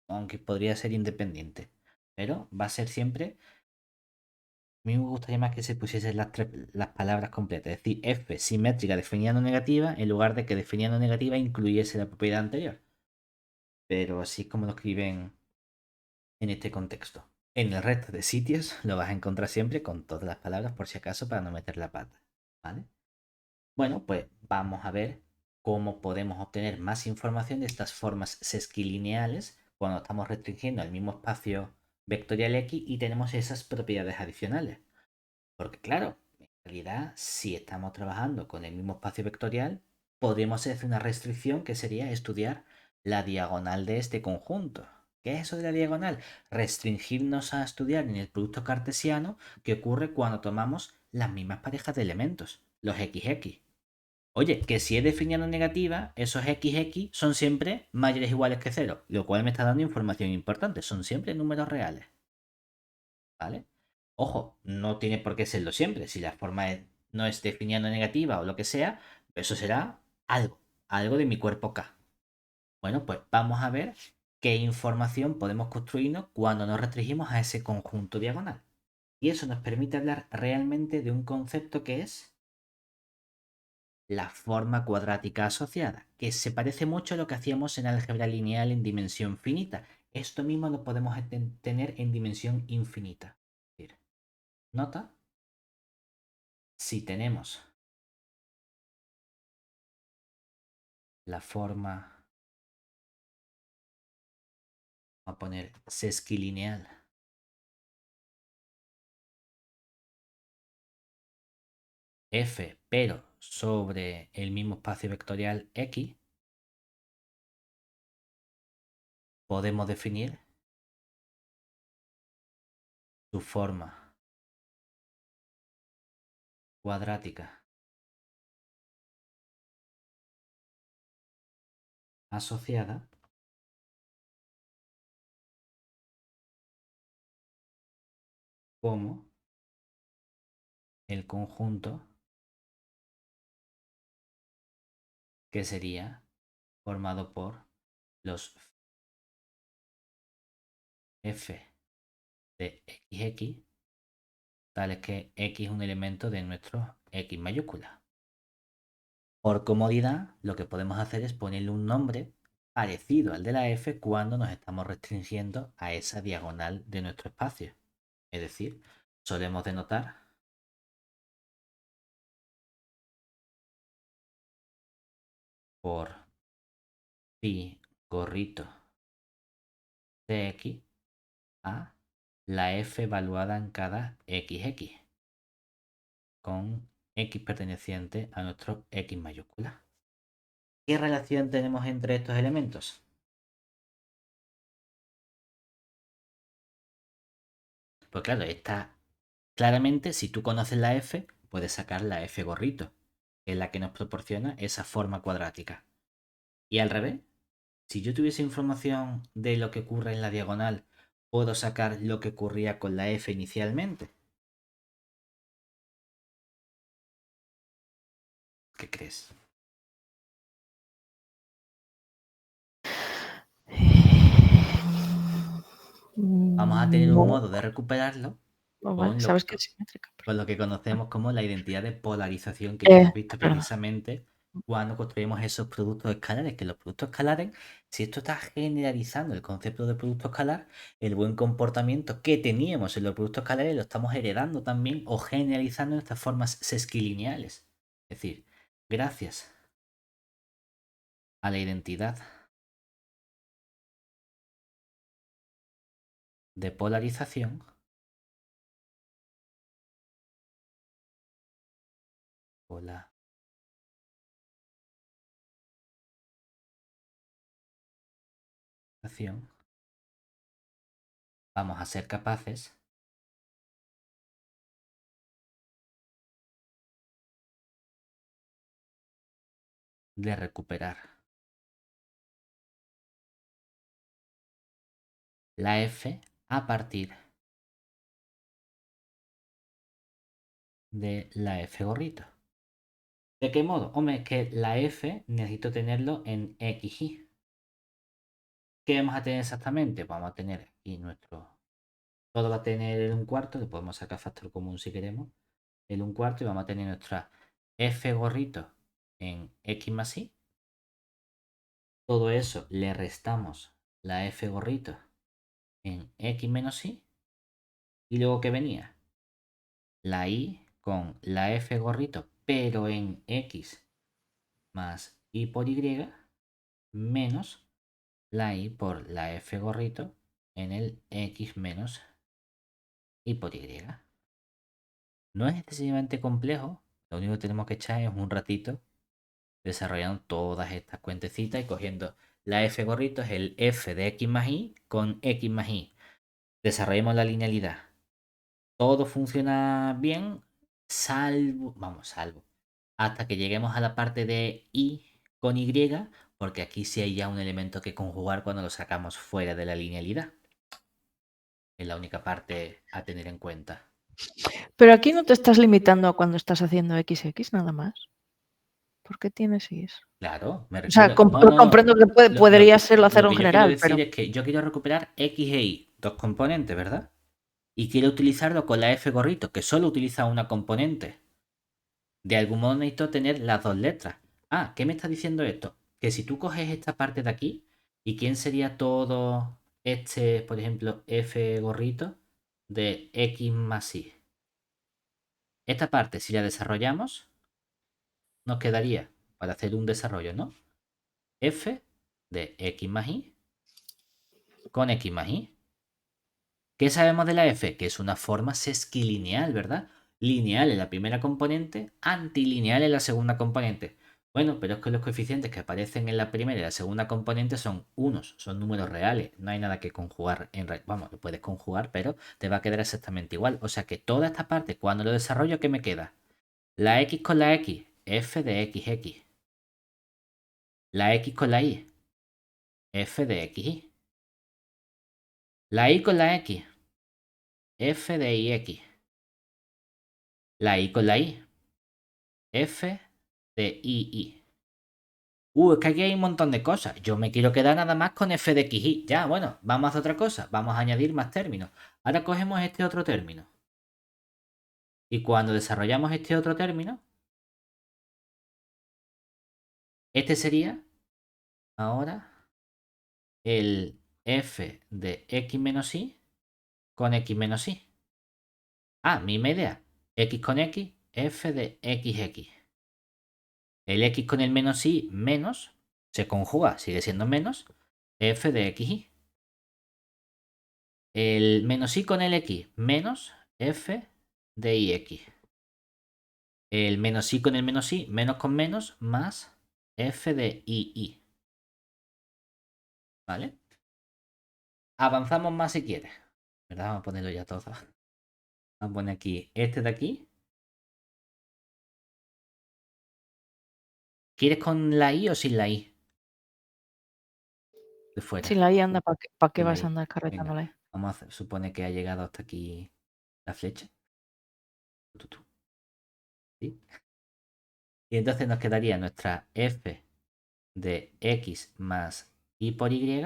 aunque podría ser independiente. Pero va a ser siempre. A mí me gustaría más que se pusiesen las palabras completas, es decir, f simétrica definida no negativa, en lugar de que definida no negativa incluyese la propiedad anterior. Pero así es como lo escriben en este contexto. En el resto de sitios lo vas a encontrar siempre con todas las palabras, por si acaso, para no meter la pata. ¿Vale? Bueno, pues vamos a ver cómo podemos obtener más información de estas formas sesquilineales cuando estamos restringiendo el mismo espacio vectorial X y tenemos esas propiedades adicionales. Porque claro, en realidad, si estamos trabajando con el mismo espacio vectorial, podríamos hacer una restricción que sería estudiar la diagonal de este conjunto. ¿Qué es eso de la diagonal? Restringirnos a estudiar en el producto cartesiano que ocurre cuando tomamos las mismas parejas de elementos, los XX. Oye, que si es definiendo negativa, esos XX son siempre mayores o iguales que cero, lo cual me está dando información importante, son siempre números reales. ¿Vale? Ojo, no tiene por qué serlo siempre. Si la forma no es definiendo negativa o lo que sea, eso será algo, algo de mi cuerpo K. Bueno, pues vamos a ver qué información podemos construirnos cuando nos restringimos a ese conjunto diagonal. Y eso nos permite hablar realmente de un concepto que es la forma cuadrática asociada, que se parece mucho a lo que hacíamos en álgebra lineal en dimensión finita. Esto mismo lo podemos tener en dimensión infinita. Es decir, nota, si tenemos la forma, vamos a poner sesquilineal, f, pero sobre el mismo espacio vectorial x, podemos definir su forma cuadrática asociada como el conjunto que sería formado por los f de xx, tales que x es un elemento de nuestro x mayúscula. Por comodidad, lo que podemos hacer es ponerle un nombre parecido al de la f cuando nos estamos restringiendo a esa diagonal de nuestro espacio. Es decir, solemos denotar por pi gorrito de x a la f evaluada en cada xx, con x perteneciente a nuestro x mayúscula. ¿Qué relación tenemos entre estos elementos? Pues claro, claramente, si tú conoces la f, puedes sacar la f gorrito, que es la que nos proporciona esa forma cuadrática. Y al revés, si yo tuviese información de lo que ocurre en la diagonal, ¿puedo sacar lo que ocurría con la f inicialmente? ¿Qué crees? Vamos a tener un No, modo de recuperarlo vale, con sabes que es simétrica, pero lo que conocemos como la identidad de polarización que ya hemos visto perdón. precisamente cuando construimos esos productos escalares, que los productos escalares, si esto está generalizando el concepto de producto escalar, el buen comportamiento que teníamos en los productos escalares lo estamos heredando también o generalizando en estas formas sesquilineales. Es decir, gracias a la identidad de polarización, vamos a ser capaces de recuperar la f a partir de la f gorrito. ¿De qué modo? Hombre, es que la f necesito tenerlo en xy. ¿Qué vamos a tener exactamente? Vamos a tener aquí nuestro... Todo va a tener el 1/4, le podemos sacar factor común si queremos. El 1/4 y vamos a tener nuestra f gorrito en x más y. Todo eso le restamos la f gorrito en x menos y. Y luego, ¿qué venía? La y con la f gorrito, pero en x más y por y, menos la y por la f gorrito en el x menos y por y. No es excesivamente complejo, lo único que tenemos que echar es un ratito desarrollando todas estas cuentecitas y cogiendo la f gorrito, es el f de x más y con x más y. Desarrollemos la linealidad. Todo funciona bien, salvo, hasta que lleguemos a la parte de y con y, porque aquí sí hay ya un elemento que conjugar cuando lo sacamos fuera de la linealidad. Es la única parte a tener en cuenta. Pero aquí no te estás limitando a cuando estás haciendo XX nada más. ¿Por qué tienes y eso? Claro, me O sea, refiero. No. comprendo que podría serlo Lo hacerlo que en yo quiero general, pero decir es que yo quiero recuperar x e y, dos componentes, ¿verdad? Y quiero utilizarlo con la f gorrito, que solo utiliza una componente. De algún modo necesito tener las dos letras. Ah, ¿qué me está diciendo esto? Que si tú coges esta parte de aquí, ¿y quién sería todo este, por ejemplo, f gorrito de x más y? Esta parte, si la desarrollamos, nos quedaría, para hacer un desarrollo, ¿no? F de x más y con x más y. ¿Qué sabemos de la f? Que es una forma sesquilineal, ¿verdad? Lineal en la primera componente, antilineal en la segunda componente. Bueno, pero es que los coeficientes que aparecen en la primera y la segunda componente son unos, son números reales. No hay nada que conjugar vamos, lo puedes conjugar, pero te va a quedar exactamente igual. O sea que toda esta parte, cuando lo desarrollo, ¿qué me queda? La x con la x, f de xx. La x con la y, f de xy. La y con la x, f de ix. La y con la y, f de ii. Es que aquí hay un montón de cosas. Yo me quiero quedar nada más con f de xy. Ya, bueno, vamos a hacer otra cosa. Vamos a añadir más términos. Ahora cogemos este otro término. Y cuando desarrollamos este otro término, este sería ahora el f de x menos y con x menos y. Ah, misma idea. X con x, f de xx. El x con el menos y menos se conjuga, sigue siendo menos f de xy. El menos y con el x menos f de ix. El menos y con el menos y menos con menos más f de ii. ¿Vale? Avanzamos más si quieres. ¿Verdad? Vamos a ponerlo ya todo. Vamos a poner aquí este de aquí. ¿Quieres con la i o sin la i? De fuera. Si la I anda, ¿para qué Sin la vas a i. andar Venga, carretándola? vamos a supone que ha llegado hasta aquí la flecha. ¿Sí? Y entonces nos quedaría nuestra f de x más y por y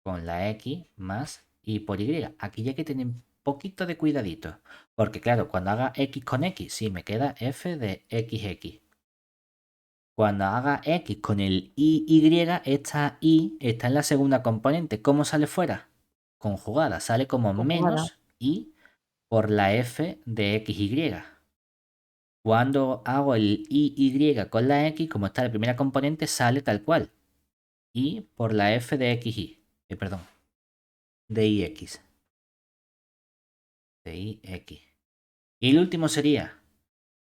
con la x más y por y. Aquí ya hay que tener un poquito de cuidadito. Porque claro, cuando haga x con x, sí, me queda f de xx. Cuando haga x con el y, esta y está en la segunda componente. ¿Cómo sale fuera? Conjugada. Sale como Conjugada. menos y por la f de xy. Cuando hago el y con la x, como está la primera componente, sale tal cual. Y por la f de xy. Perdón. De ix. De ix. Y el último sería,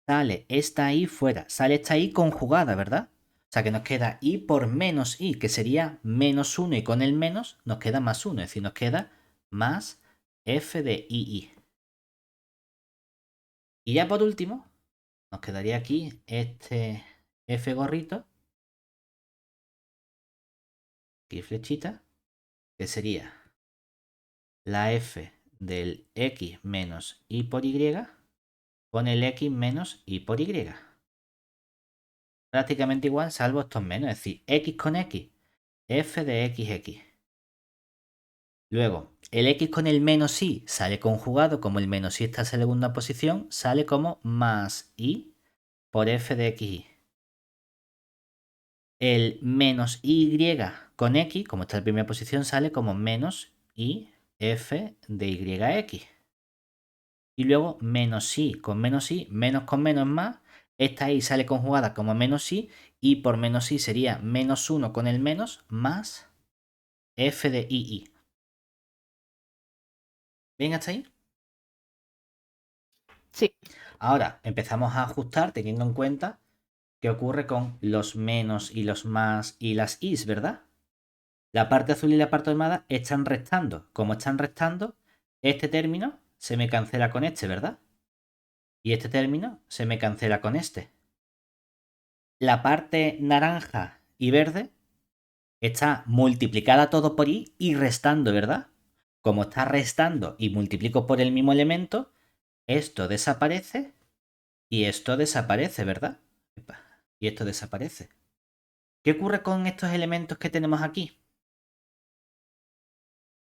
sale esta i fuera. Sale esta i conjugada, ¿verdad? O sea que nos queda i por menos i, que sería menos 1 y con el menos nos queda más 1. Es decir, nos queda más f de ii. Y ya por último, nos quedaría aquí este f gorrito. Aquí flechita. Que sería la f del x menos y por y con el x menos y por y. Prácticamente igual, salvo estos menos. Es decir, x con x, f de xx. Luego, el x con el menos y sale conjugado, como el menos y está en segunda posición, sale como más y por f de xy. El menos y con x, como está en primera posición, sale como menos y f de yx. Y luego menos i menos con menos más. Esta i sale conjugada como menos y por menos i sería menos 1 con el menos más f de ii. ¿Bien hasta ahí? Sí. Ahora empezamos a ajustar teniendo en cuenta qué ocurre con los menos y los más y las is, ¿verdad? La parte azul y la parte dorada están restando. Como están restando, este término se me cancela con este, ¿verdad? Y este término se me cancela con este. La parte naranja y verde está multiplicada todo por i y restando, ¿verdad? Como está restando y multiplico por el mismo elemento, esto desaparece y esto desaparece, ¿verdad? Y esto desaparece. ¿Qué ocurre con estos elementos que tenemos aquí?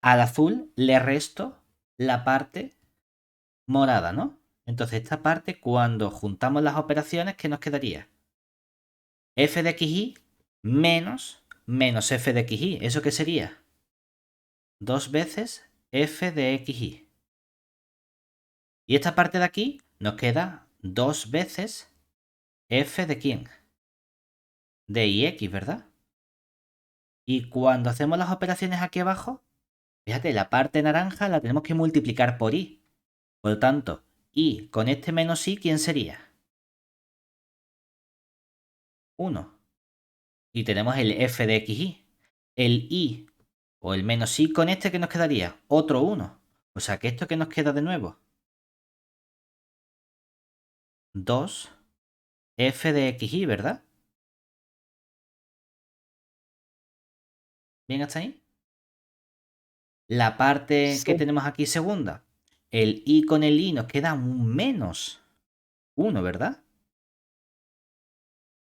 Al azul le resto la parte morada, ¿no? Entonces esta parte, cuando juntamos las operaciones, ¿qué nos quedaría? F de xy menos f de xy. ¿Eso qué sería? 2 veces f de xy. Y esta parte de aquí nos queda 2 veces f de quién? De ix, ¿verdad? Y cuando hacemos las operaciones aquí abajo, fíjate, la parte naranja la tenemos que multiplicar por i. Por lo tanto, i con este menos i, ¿quién sería? 1. Y tenemos el f de xy. El i o el menos i con este, ¿qué nos quedaría? Otro 1. O sea que esto que nos queda de nuevo. 2 f de xy, ¿verdad? ¿Bien hasta ahí? La parte que Sí. tenemos aquí segunda, el i con el i nos queda un menos 1, ¿verdad?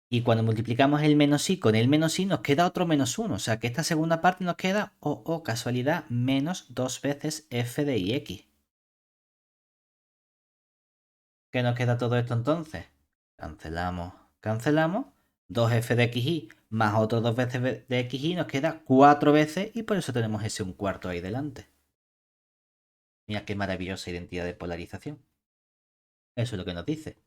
Y cuando multiplicamos el menos i con el menos i nos queda otro menos 1. O sea que esta segunda parte nos queda, casualidad, menos 2 veces f de ix. ¿Qué nos queda todo esto entonces? Cancelamos, cancelamos. 2f de xy más otros 2 veces de xy nos queda 4 veces y por eso tenemos ese un cuarto ahí delante. Mira qué maravillosa identidad de polarización. Eso es lo que nos dice.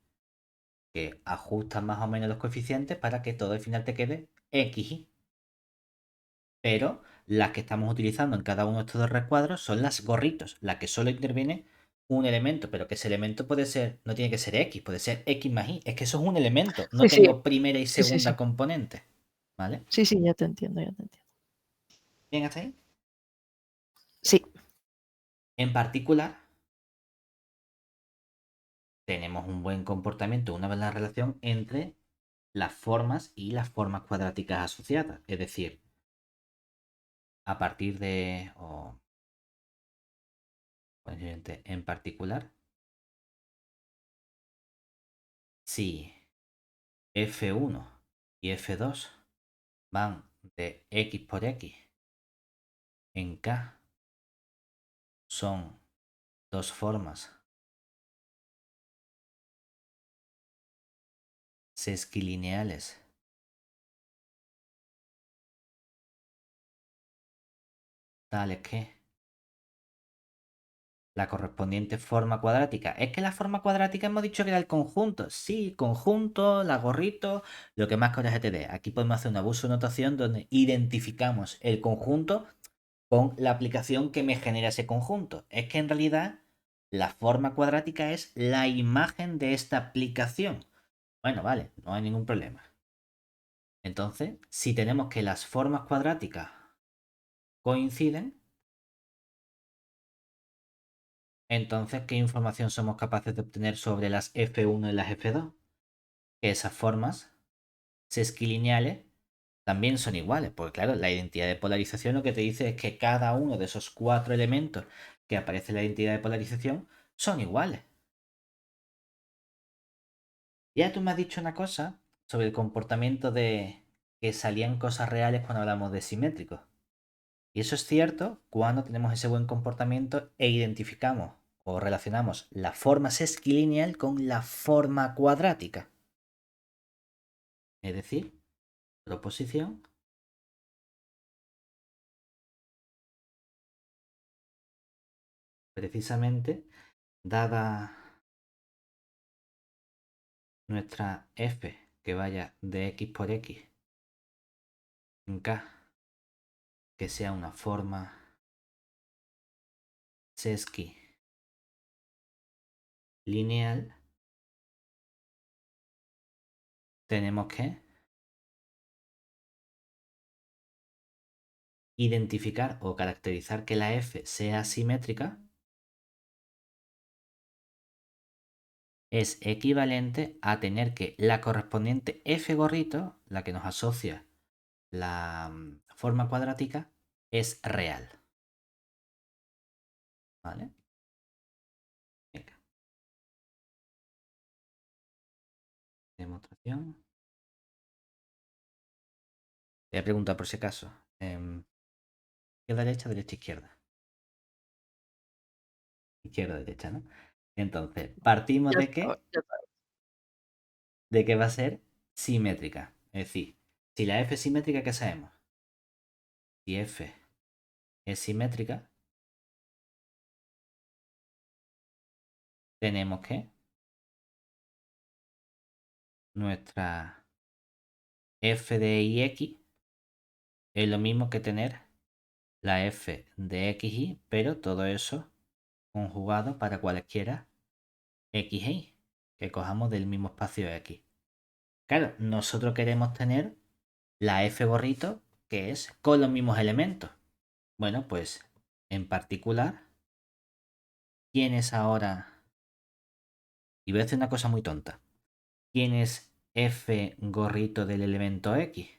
Que ajustas más o menos los coeficientes para que todo al final te quede xy. Pero las que estamos utilizando en cada uno de estos dos recuadros son las gorritos, la que solo interviene un elemento, pero que ese elemento puede ser, no tiene que ser x, puede ser x más y. Es que eso es un elemento, no Sí, sí. tengo primera y Sí, sí, sí. segunda componente. ¿Vale? Sí, sí, ya te entiendo, ya te entiendo. ¿Bien hasta ahí? Sí. En particular, tenemos un buen comportamiento, una buena relación entre las formas y las formas cuadráticas asociadas. Es decir, a partir de, en particular, si f1 y f2 van de x por x en K son dos formas sesquilineales tales que la correspondiente forma cuadrática. Es que la forma cuadrática hemos dicho que era el conjunto. Sí, conjunto, la gorrito, lo que más coraje te dé. Aquí podemos hacer un abuso de notación donde identificamos el conjunto con la aplicación que me genera ese conjunto. Es que en realidad la forma cuadrática es la imagen de esta aplicación. Bueno, vale, no hay ningún problema. Entonces, si tenemos que las formas cuadráticas coinciden, entonces, ¿qué información somos capaces de obtener sobre las F1 y las F2? Que esas formas sesquilineales también son iguales, porque claro, la identidad de polarización lo que te dice es que cada uno de esos 4 elementos que aparece en la identidad de polarización son iguales. Ya tú me has dicho una cosa sobre el comportamiento de que salían cosas reales cuando hablamos de simétricos. Y eso es cierto cuando tenemos ese buen comportamiento e identificamos o relacionamos la forma sesquilineal con la forma cuadrática. Es decir, proposición precisamente dada nuestra f que vaya de x por x en k, que sea una forma sesquilineal, tenemos que identificar o caracterizar que la f sea simétrica es equivalente a tener que la correspondiente f gorrito, la que nos asocia la forma cuadrática, es real. ¿Vale? Venga. Demostración. Voy a preguntar por si acaso. Izquierda, derecha, derecha, izquierda. Izquierda, derecha, ¿no? Entonces, partimos Ya de estaba, que, ya estaba. de que va a ser simétrica. Es decir, si la f es simétrica, ¿qué sabemos? Si f es simétrica, tenemos que nuestra f de ix es lo mismo que tener la f de xy, pero todo eso conjugado para cualesquiera xy que cojamos del mismo espacio x. Claro, nosotros queremos tener la f gorrito que es con los mismos elementos. Bueno, pues en particular, ¿quién es ahora? Y voy a hacer una cosa muy tonta. ¿Quién es f gorrito del elemento x?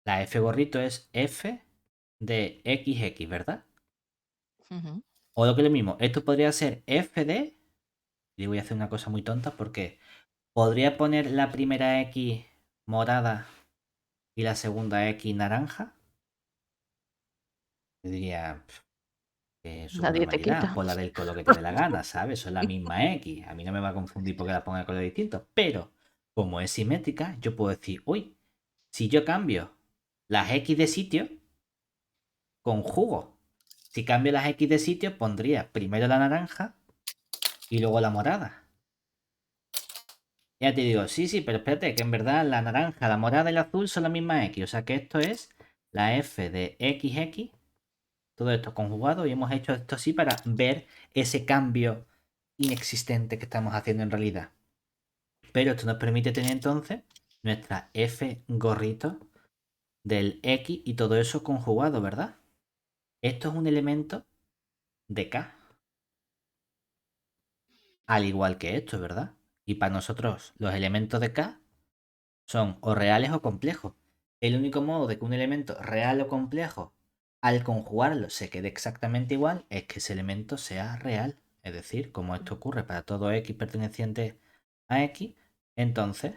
La f gorrito es f de xx, ¿verdad? Ujú. O lo que es lo mismo, esto podría ser f de... Y voy a hacer una cosa muy tonta porque podría poner la primera x morada y la segunda x naranja. Yo diría, Su Nadie te normalidad, quita. ponla del color que te dé la gana, ¿sabes? Son la misma X. A mí no me va a confundir porque la ponga de color distinto. Pero, como es simétrica, yo puedo decir, uy, si yo cambio las X de sitio, conjugo. Si cambio las X de sitio, pondría primero la naranja y luego la morada. Ya te digo, sí, sí, pero espérate, que en verdad la naranja, la morada y el azul son la misma X. O sea que esto es la F de XX. Todo esto conjugado y hemos hecho esto así para ver ese cambio inexistente que estamos haciendo en realidad. Pero esto nos permite tener entonces nuestra F gorrito del X y todo eso conjugado, ¿verdad? Esto es un elemento de K. Al igual que esto, ¿verdad? Y para nosotros los elementos de K son o reales o complejos. El único modo de que un elemento real o complejo, al conjugarlo, se quede exactamente igual es que ese elemento sea real. Es decir, como esto ocurre para todo X perteneciente a X, entonces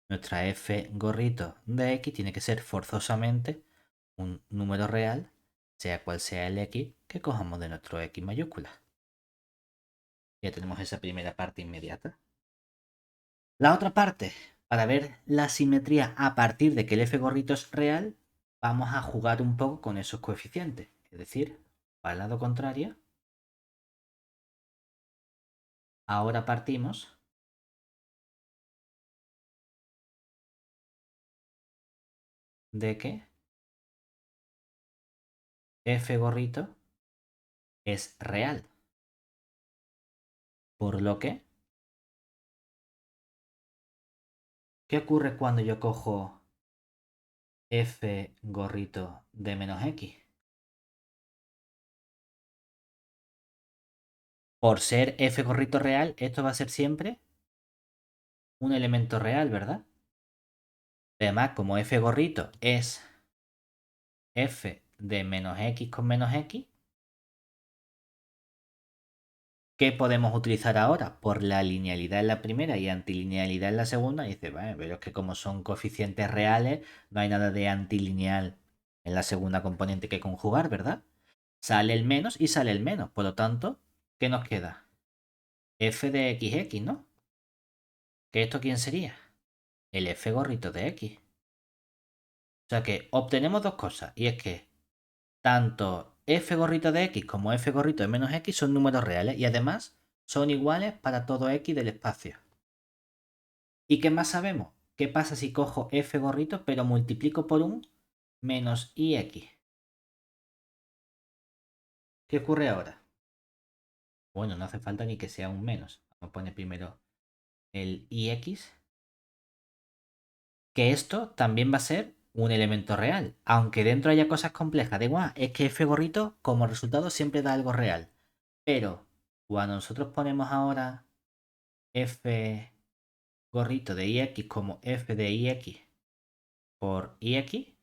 nuestra F gorrito de X tiene que ser forzosamente un número real, sea cual sea el X que cojamos de nuestro X mayúscula. Ya tenemos esa primera parte inmediata. La otra parte, para ver la simetría a partir de que el F gorrito es real, vamos a jugar un poco con esos coeficientes. Es decir, para el lado contrario, ahora partimos de que F gorrito es real. Por lo que, ¿qué ocurre cuando yo cojo F gorrito de menos X? Por ser F gorrito real, esto va a ser siempre un elemento real, ¿verdad? Además, como F gorrito es F de menos X con menos X, ¿qué podemos utilizar ahora? Por la linealidad en la primera y antilinealidad en la segunda. Y dice, bueno, pero es que como son coeficientes reales, no hay nada de antilineal en la segunda componente que conjugar, ¿verdad? Sale el menos y sale el menos. Por lo tanto, ¿qué nos queda? F de XX, ¿no? ¿Que esto quién sería? El F gorrito de X. O sea que obtenemos dos cosas. Y es que tanto F gorrito de X como F gorrito de menos X son números reales. Y además son iguales para todo X del espacio. ¿Y qué más sabemos? ¿Qué pasa si cojo F gorrito pero multiplico por un menos IX? ¿Qué ocurre ahora? Bueno, no hace falta ni que sea un menos. Vamos a poner primero el IX. Que esto también va a ser un elemento real. Aunque dentro haya cosas complejas. Da igual, es que F gorrito como resultado siempre da algo real. Pero cuando nosotros ponemos ahora F gorrito de IX como F de IX por IX,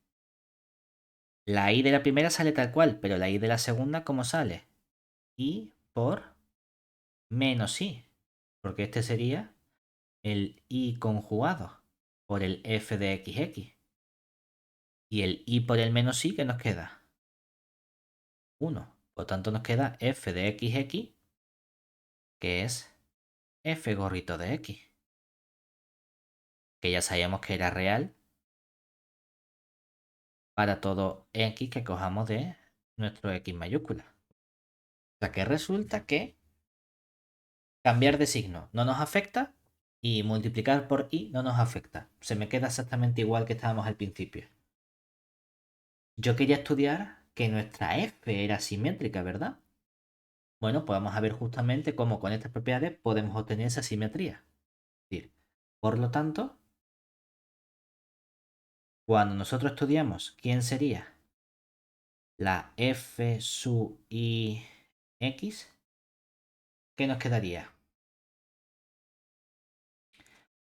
la I de la primera sale tal cual, pero la I de la segunda, ¿cómo sale? I por menos I, porque este sería el I conjugado por el F de XX. Y el I por el menos I, ¿qué nos queda? 1. Por tanto, nos queda F de XX, que es F gorrito de X, que ya sabíamos que era real para todo X que cojamos de nuestro X mayúscula. O sea que resulta que cambiar de signo no nos afecta y multiplicar por i no nos afecta. Se me queda exactamente igual que estábamos al principio. Yo quería estudiar que nuestra f era simétrica, ¿verdad? Bueno, pues vamos a ver justamente cómo con estas propiedades podemos obtener esa simetría. Es decir, por lo tanto, cuando nosotros estudiamos quién sería la f sub i x, ¿qué nos quedaría?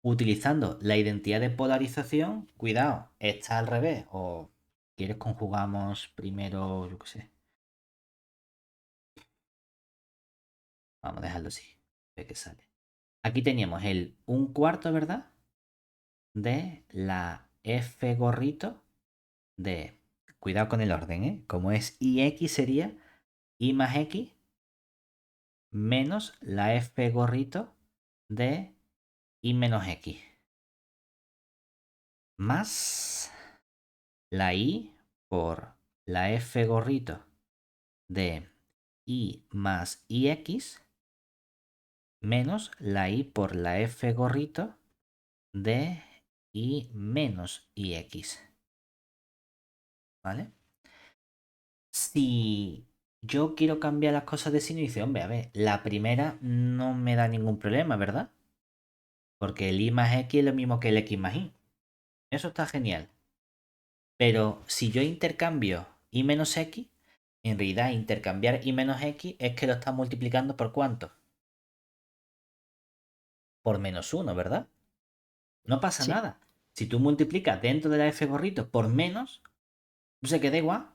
Utilizando la identidad de polarización, cuidado, está al revés. O quieres conjugamos primero, yo qué sé. Vamos a dejarlo así. Ve que sale. Aquí teníamos el 1/4, ¿verdad? De la F gorrito de. Cuidado con el orden, ¿eh? Como es IX sería y más x menos la f gorrito de y menos x más la y por la f gorrito de y más ix menos la y por la f gorrito de y menos ix. ¿Vale? Si yo quiero cambiar las cosas de signo, dice, hombre, a ver, la primera no me da ningún problema, ¿verdad? Porque el y más x es lo mismo que el x más y. Eso está genial. Pero si yo intercambio y menos x, en realidad intercambiar y menos x es que lo estás multiplicando por ¿cuánto? Por menos 1, ¿verdad? No pasa Sí, nada. Si tú multiplicas dentro de la f gorrito por menos, se queda igual.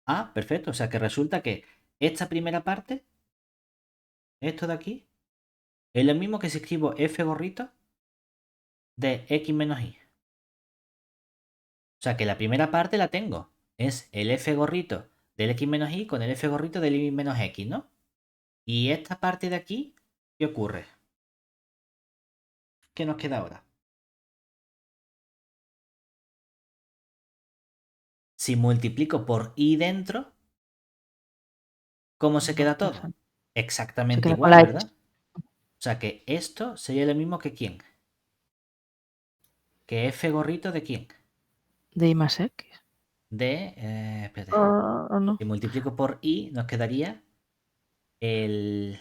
Ah, perfecto. O sea que resulta que esta primera parte, esto de aquí, es lo mismo que si escribo f gorrito de x menos y. O sea que la primera parte la tengo. Es el f gorrito del x menos y con el f gorrito del y menos x, ¿no? Y esta parte de aquí, ¿qué ocurre? ¿Qué nos queda ahora? Si multiplico por y dentro, ¿cómo se no queda pasa todo? nada. Se Exactamente queda con igual, la X ¿verdad? O sea que esto sería lo mismo que ¿quién? Que f gorrito de ¿quién? de I más X. De... espérate. No. Si multiplico por y, nos quedaría el...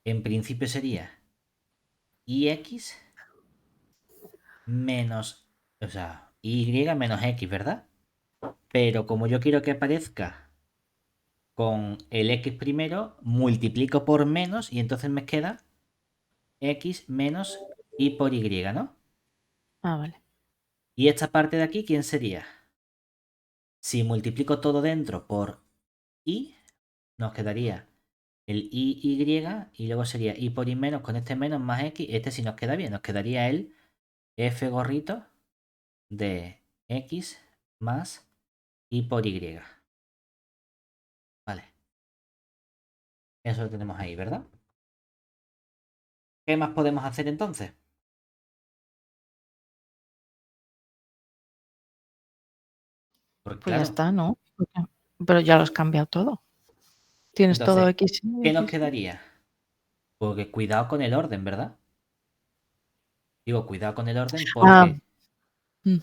En principio sería ix menos... O sea, y menos x, ¿verdad? Pero como yo quiero que aparezca con el x primero, multiplico por menos y entonces me queda x menos y por y, ¿no? Ah, vale. Y esta parte de aquí, ¿quién sería? Si multiplico todo dentro por y, nos quedaría el y y luego sería y por y menos con este menos más x. Este sí nos queda bien, nos quedaría el f gorrito de x más y por y. Vale, eso lo tenemos ahí, ¿verdad? ¿Qué más podemos hacer entonces? Porque Pues ya claro, está, ¿no? Pero ya lo has cambiado todo. Tienes todo entonces, X y ¿qué nos X. quedaría? Porque cuidado con el orden, ¿verdad? Digo, cuidado con el orden Ah, porque mm,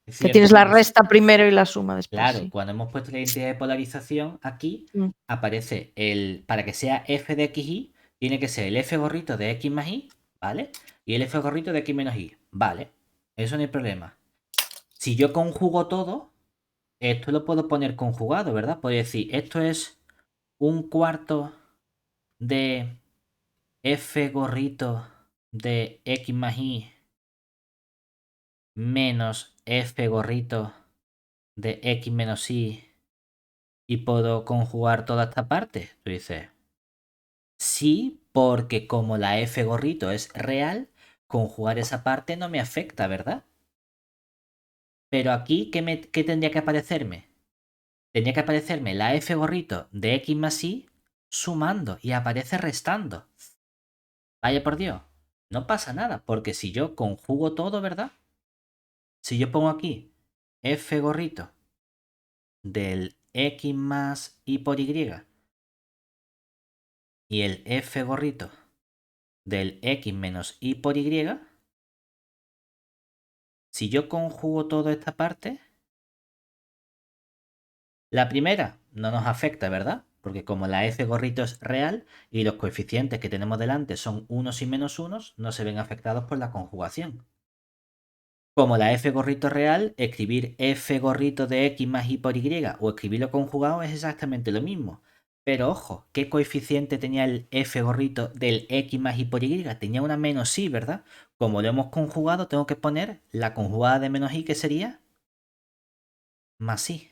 es que cierto tienes que la resta primero y la suma después, claro, sí. cuando hemos puesto la identidad de polarización, aquí Mm, aparece el, para que sea f de xy, tiene que ser el f gorrito de x más y, ¿vale? Y el f gorrito de x menos y, ¿vale? Eso no hay problema. Si yo conjugo todo, esto lo puedo poner conjugado, ¿verdad? Puedo decir, esto es un cuarto de f gorrito de x más y menos f gorrito de x menos y y puedo conjugar toda esta parte. Tú dices, sí, porque como la f gorrito es real, conjugar esa parte no me afecta, ¿verdad? Pero aquí, ¿qué tendría que aparecerme? Tendría que aparecerme la f gorrito de x más y sumando y aparece restando. Vaya por Dios, no pasa nada, porque si yo conjugo todo, ¿verdad? Si yo pongo aquí f gorrito del x más y por y el f gorrito del x menos y por y, si yo conjugo toda esta parte, la primera no nos afecta, ¿verdad? Porque como la f gorrito es real y los coeficientes que tenemos delante son unos y menos unos, no se ven afectados por la conjugación. Como la f gorrito es real, escribir f gorrito de x más y por y o escribirlo conjugado es exactamente lo mismo. Pero ojo, ¿qué coeficiente tenía el f gorrito del x más y por y? Tenía una menos y, ¿verdad? Como lo hemos conjugado, tengo que poner la conjugada de menos y, que sería más y.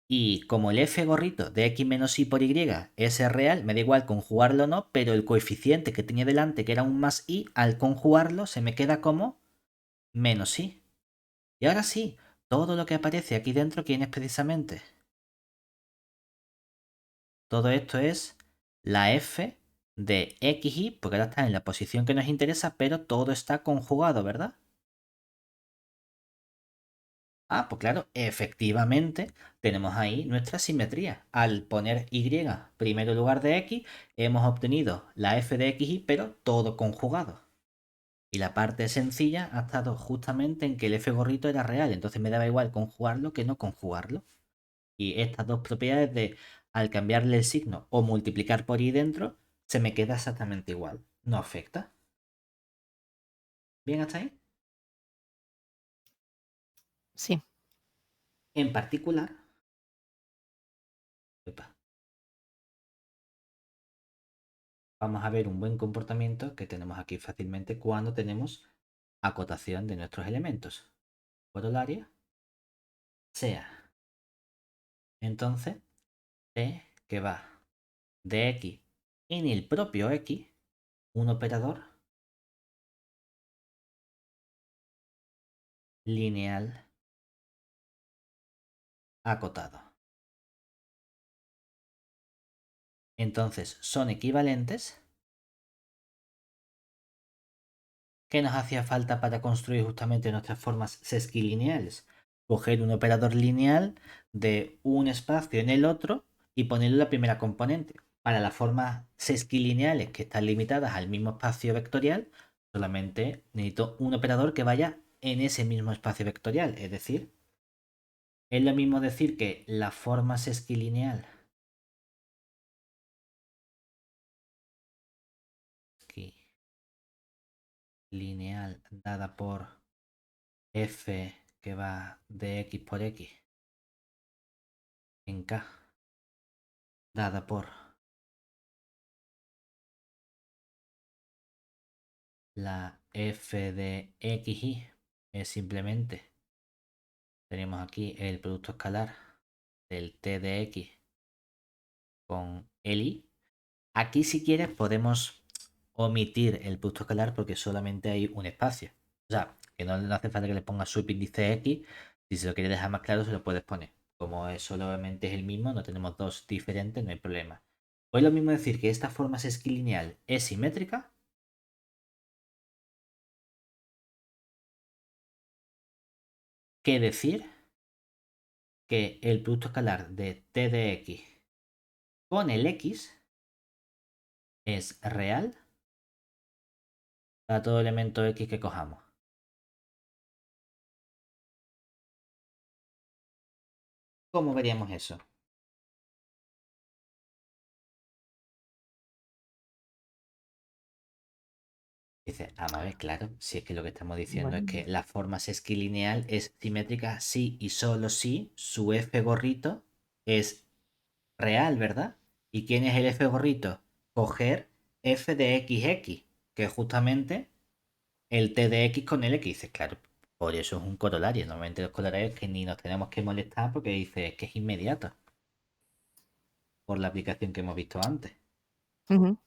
Y como el f gorrito de x menos y por y es real, me da igual conjugarlo o no, pero el coeficiente que tenía delante, que era un más y, al conjugarlo se me queda como menos y. Y ahora sí, todo lo que aparece aquí dentro, ¿quién es precisamente? todo esto es la f de xy, porque ahora está en la posición que nos interesa, pero todo está conjugado, ¿verdad? Ah, pues claro, efectivamente tenemos ahí nuestra simetría. Al poner y primero en lugar de x, hemos obtenido la f de xy, pero todo conjugado. Y la parte sencilla ha estado justamente en que el f gorrito era real, entonces me daba igual conjugarlo que no conjugarlo. Y estas dos propiedades de al cambiarle el signo o multiplicar por y dentro, se me queda exactamente igual. No afecta. ¿Bien hasta ahí? Sí. En particular, epa, vamos a ver un buen comportamiento que tenemos aquí fácilmente cuando tenemos acotación de nuestros elementos. Corolaria sea entonces t que va de x en el propio x, un operador lineal acotado. Entonces son equivalentes. ¿Qué nos hacía falta para construir justamente nuestras formas sesquilineales? Coger un operador lineal de un espacio en el otro y ponerlo en la primera componente. Para las formas sesquilineales que están limitadas al mismo espacio vectorial, solamente necesito un operador que vaya en ese mismo espacio vectorial. Es decir, es lo mismo decir que la forma sesquilineal lineal dada por f que va de x por x en k dada por la f de xy es simplemente, tenemos aquí el producto escalar del t de x con el y. Aquí si quieres podemos omitir el producto escalar porque solamente hay un espacio. O sea, que no hace falta que le pongas subíndice x. Si se lo quieres dejar más claro, se lo puedes poner. Como es solamente es el mismo, no tenemos dos diferentes, no hay problema. Pues lo mismo decir que esta forma sesquilineal es simétrica que decir que el producto escalar de t de x con el x es real para todo elemento x que cojamos. ¿Cómo veríamos eso? Dice, vamos a ver, claro, si es que lo que estamos diciendo es Bueno, que la forma sesquilineal es simétrica si y solo si su f gorrito es real, ¿verdad? ¿Y quién es el f gorrito? Coger f de xx, que es justamente el t de x con el x. Dice, claro, por eso es un corolario. Normalmente los corolarios que ni nos tenemos que molestar porque dice que es inmediato por la aplicación que hemos visto antes,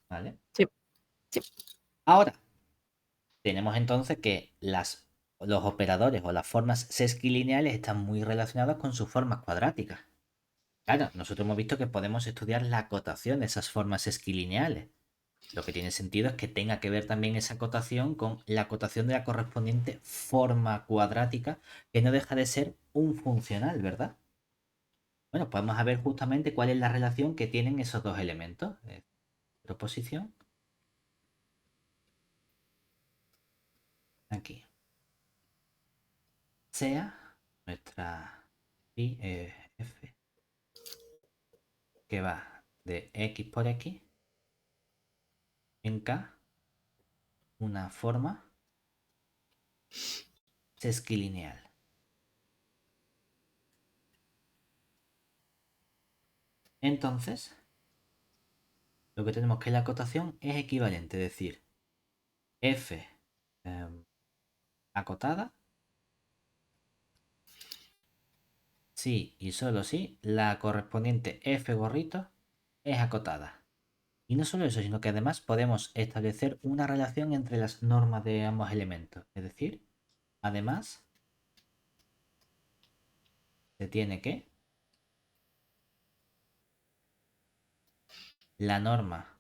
¿vale? sí, sí. Ahora, tenemos entonces que los operadores o las formas sesquilineales están muy relacionadas con sus formas cuadráticas. Claro, nosotros hemos visto que podemos estudiar la acotación de esas formas sesquilineales. Lo que tiene sentido es que tenga que ver también esa acotación con la acotación de la correspondiente forma cuadrática, que no deja de ser un funcional, ¿verdad? Bueno, pues vamos a ver justamente cuál es la relación que tienen esos dos elementos. Proposición. Aquí. Sea nuestra f que va de x por x en k una forma sesquilineal. Entonces, lo que tenemos que la acotación es equivalente, es decir, f acotada si y solo si la correspondiente f gorrito es acotada. Y no solo eso, sino que además podemos establecer una relación entre las normas de ambos elementos. Es decir, además, se tiene la norma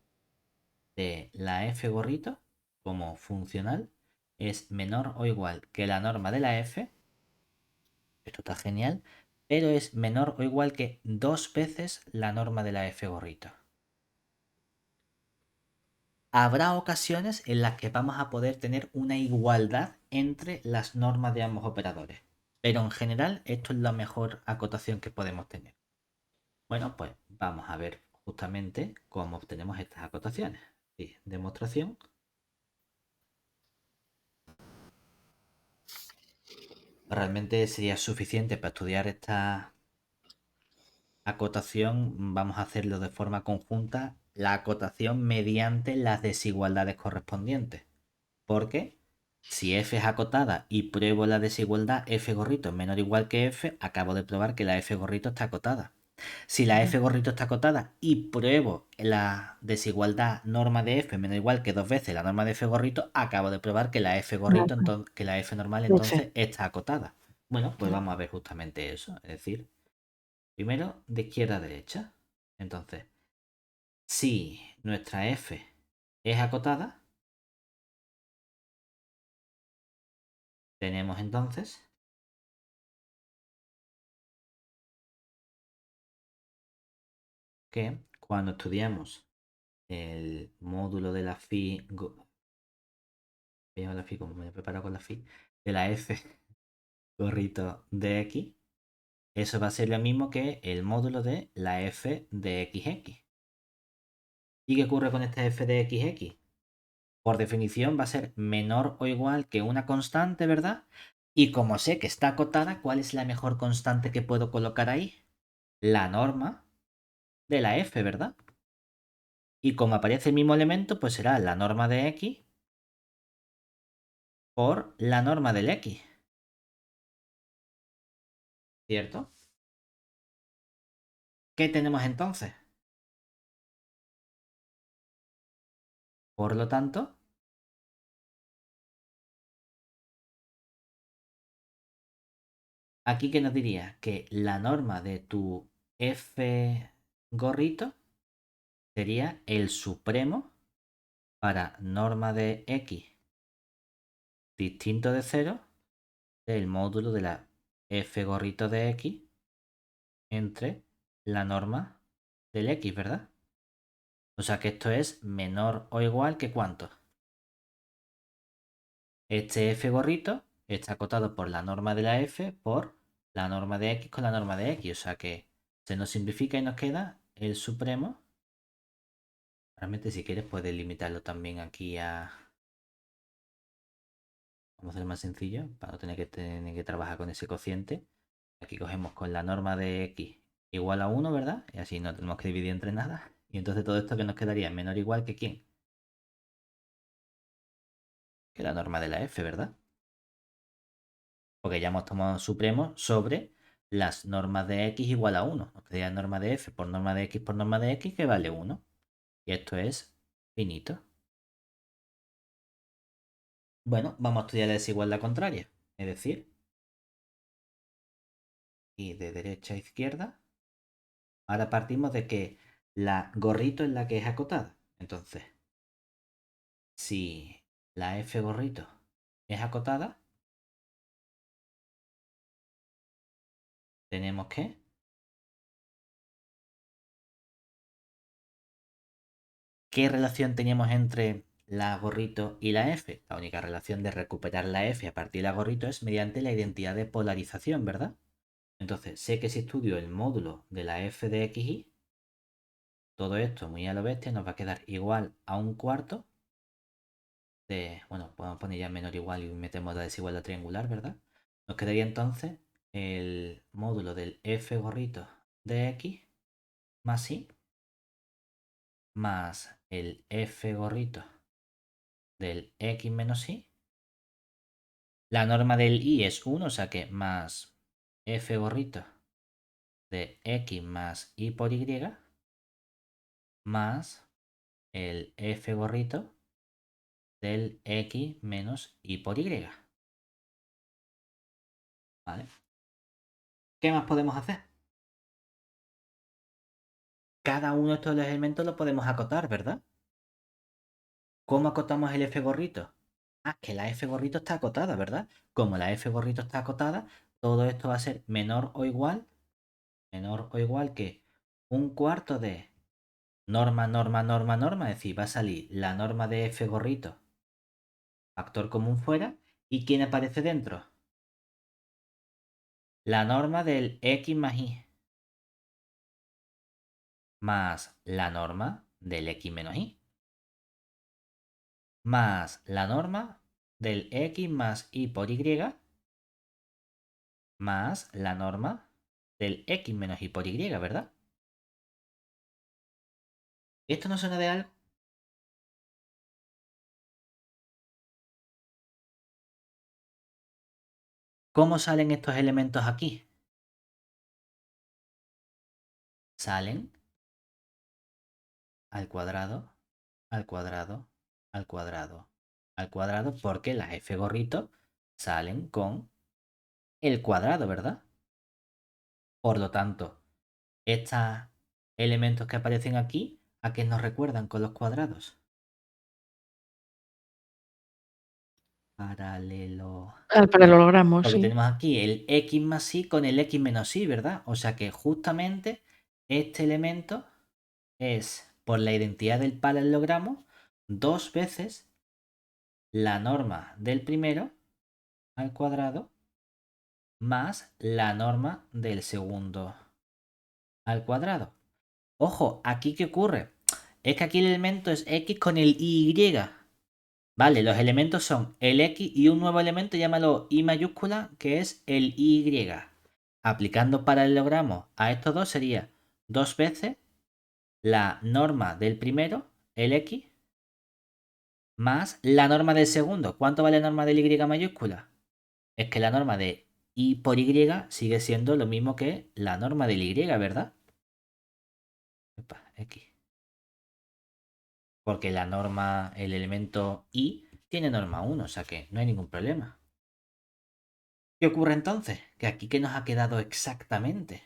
de la f gorrito como funcional es menor o igual que la norma de la f, esto está genial, pero es menor o igual que 2 veces la norma de la f gorrito. Habrá ocasiones en las que vamos a poder tener una igualdad entre las normas de ambos operadores, pero en general esto es la mejor acotación que podemos tener. Bueno, pues vamos a ver justamente cómo obtenemos estas acotaciones. Sí, demostración. Realmente sería suficiente para estudiar esta acotación. Vamos a hacerlo de forma conjunta, la acotación mediante las desigualdades correspondientes. Porque si f es acotada y pruebo la desigualdad f gorrito es menor o igual que f, acabo de probar que la f gorrito está acotada. Si la f gorrito está acotada y pruebo la desigualdad norma de f menor o igual que 2 veces la norma de f gorrito, acabo de probar que la f gorrito, que la f normal F. entonces está acotada. Bueno, pues vamos a ver justamente eso. Es decir, primero de izquierda a derecha. Entonces, si nuestra f es acotada, tenemos entonces que cuando estudiamos el módulo de la phi, la phi como me he preparado con la phi, de la f gorrito de x, eso va a ser lo mismo que el módulo de la f de xx. ¿Y qué ocurre con esta f de xx? Por definición va a ser menor o igual que una constante, ¿verdad? Y como sé que está acotada, ¿cuál es la mejor constante que puedo colocar ahí? La norma de la f, ¿verdad? Y como aparece el mismo elemento, pues será la norma de x por la norma del x, ¿cierto? ¿Qué tenemos entonces? Por lo tanto, aquí que nos diría que la norma de tu f gorrito sería el supremo para norma de x distinto de 0 del módulo de la f gorrito de x entre la norma del x, ¿verdad? O sea que esto es menor o igual que ¿cuánto? Este f gorrito está acotado por la norma de la f por la norma de x con la norma de x. O sea que se nos simplifica y nos queda el supremo. Realmente si quieres puedes limitarlo también aquí a... Vamos a hacerlo más sencillo para no tener que trabajar con ese cociente. Aquí cogemos con la norma de x igual a 1, ¿verdad? Y así no tenemos que dividir entre nada. Y entonces todo esto que nos quedaría menor o igual que ¿quién? Que la norma de la f, ¿verdad? Porque ya hemos tomado supremo sobre las normas de x igual a 1. Nos quedaría norma de f por norma de x por norma de x que vale 1. Y esto es finito. Bueno, vamos a estudiar la desigualdad contraria. Es decir, y de derecha a izquierda. Ahora partimos de que la gorrito es la que es acotada. Entonces, si la f gorrito es acotada, tenemos que... ¿Qué relación teníamos entre la gorrito y la f? La única relación de recuperar la f a partir de la gorrito es mediante la identidad de polarización, ¿verdad? Entonces, sé que si estudio el módulo de la f de xy, todo esto muy a lo bestia nos va a quedar igual a un cuarto de... Bueno, podemos poner ya menor igual y metemos la desigualdad triangular, ¿verdad? Nos quedaría entonces el módulo del f gorrito de x más y más el f gorrito del x menos y. La norma del i es 1, o sea que más f gorrito de x más y por y más el f gorrito del x menos y por y. ¿Vale? ¿Qué más podemos hacer? cada uno de estos elementos lo podemos acotar, ¿verdad? ¿Cómo acotamos el F gorrito? Ah, que la F gorrito está acotada, ¿verdad? Como la F gorrito está acotada, todo esto va a ser menor o igual que un cuarto de norma, norma, norma, norma. Es decir, va a salir la norma de F gorrito, factor común fuera. ¿Y quién aparece dentro? La norma del X más Y más la norma del X menos Y más la norma del X más Y por Y más la norma del X menos Y por Y, ¿verdad? ¿Esto no suena de algo? ¿Cómo salen estos elementos aquí? Salen al cuadrado, al cuadrado, al cuadrado, al cuadrado, porque las F gorritos salen con el cuadrado, ¿verdad? Por lo tanto, estos elementos que aparecen aquí, ¿a qué nos recuerdan con los cuadrados? Paralelo. Al paralelogramo, Porque sí. tenemos aquí el X más Y con el X menos Y, ¿verdad? O sea que justamente este elemento es, por la identidad del paralelogramo, dos veces la norma del primero al cuadrado más la norma del segundo al cuadrado. Ojo, ¿aquí qué ocurre? Es que aquí el elemento es X con el Y. Vale, los elementos son el X y un nuevo elemento, llámalo I mayúscula, que es el Y. Aplicando paralelogramo a estos dos sería dos veces la norma del primero, el X, más la norma del segundo. ¿Cuánto vale la norma del Y mayúscula? Es que la norma de Y por Y sigue siendo lo mismo que la norma del Y, ¿verdad? Epa, X. Porque la norma, el elemento Y, tiene norma 1, o sea que no hay ningún problema. ¿Qué ocurre entonces? Que aquí que nos ha quedado exactamente.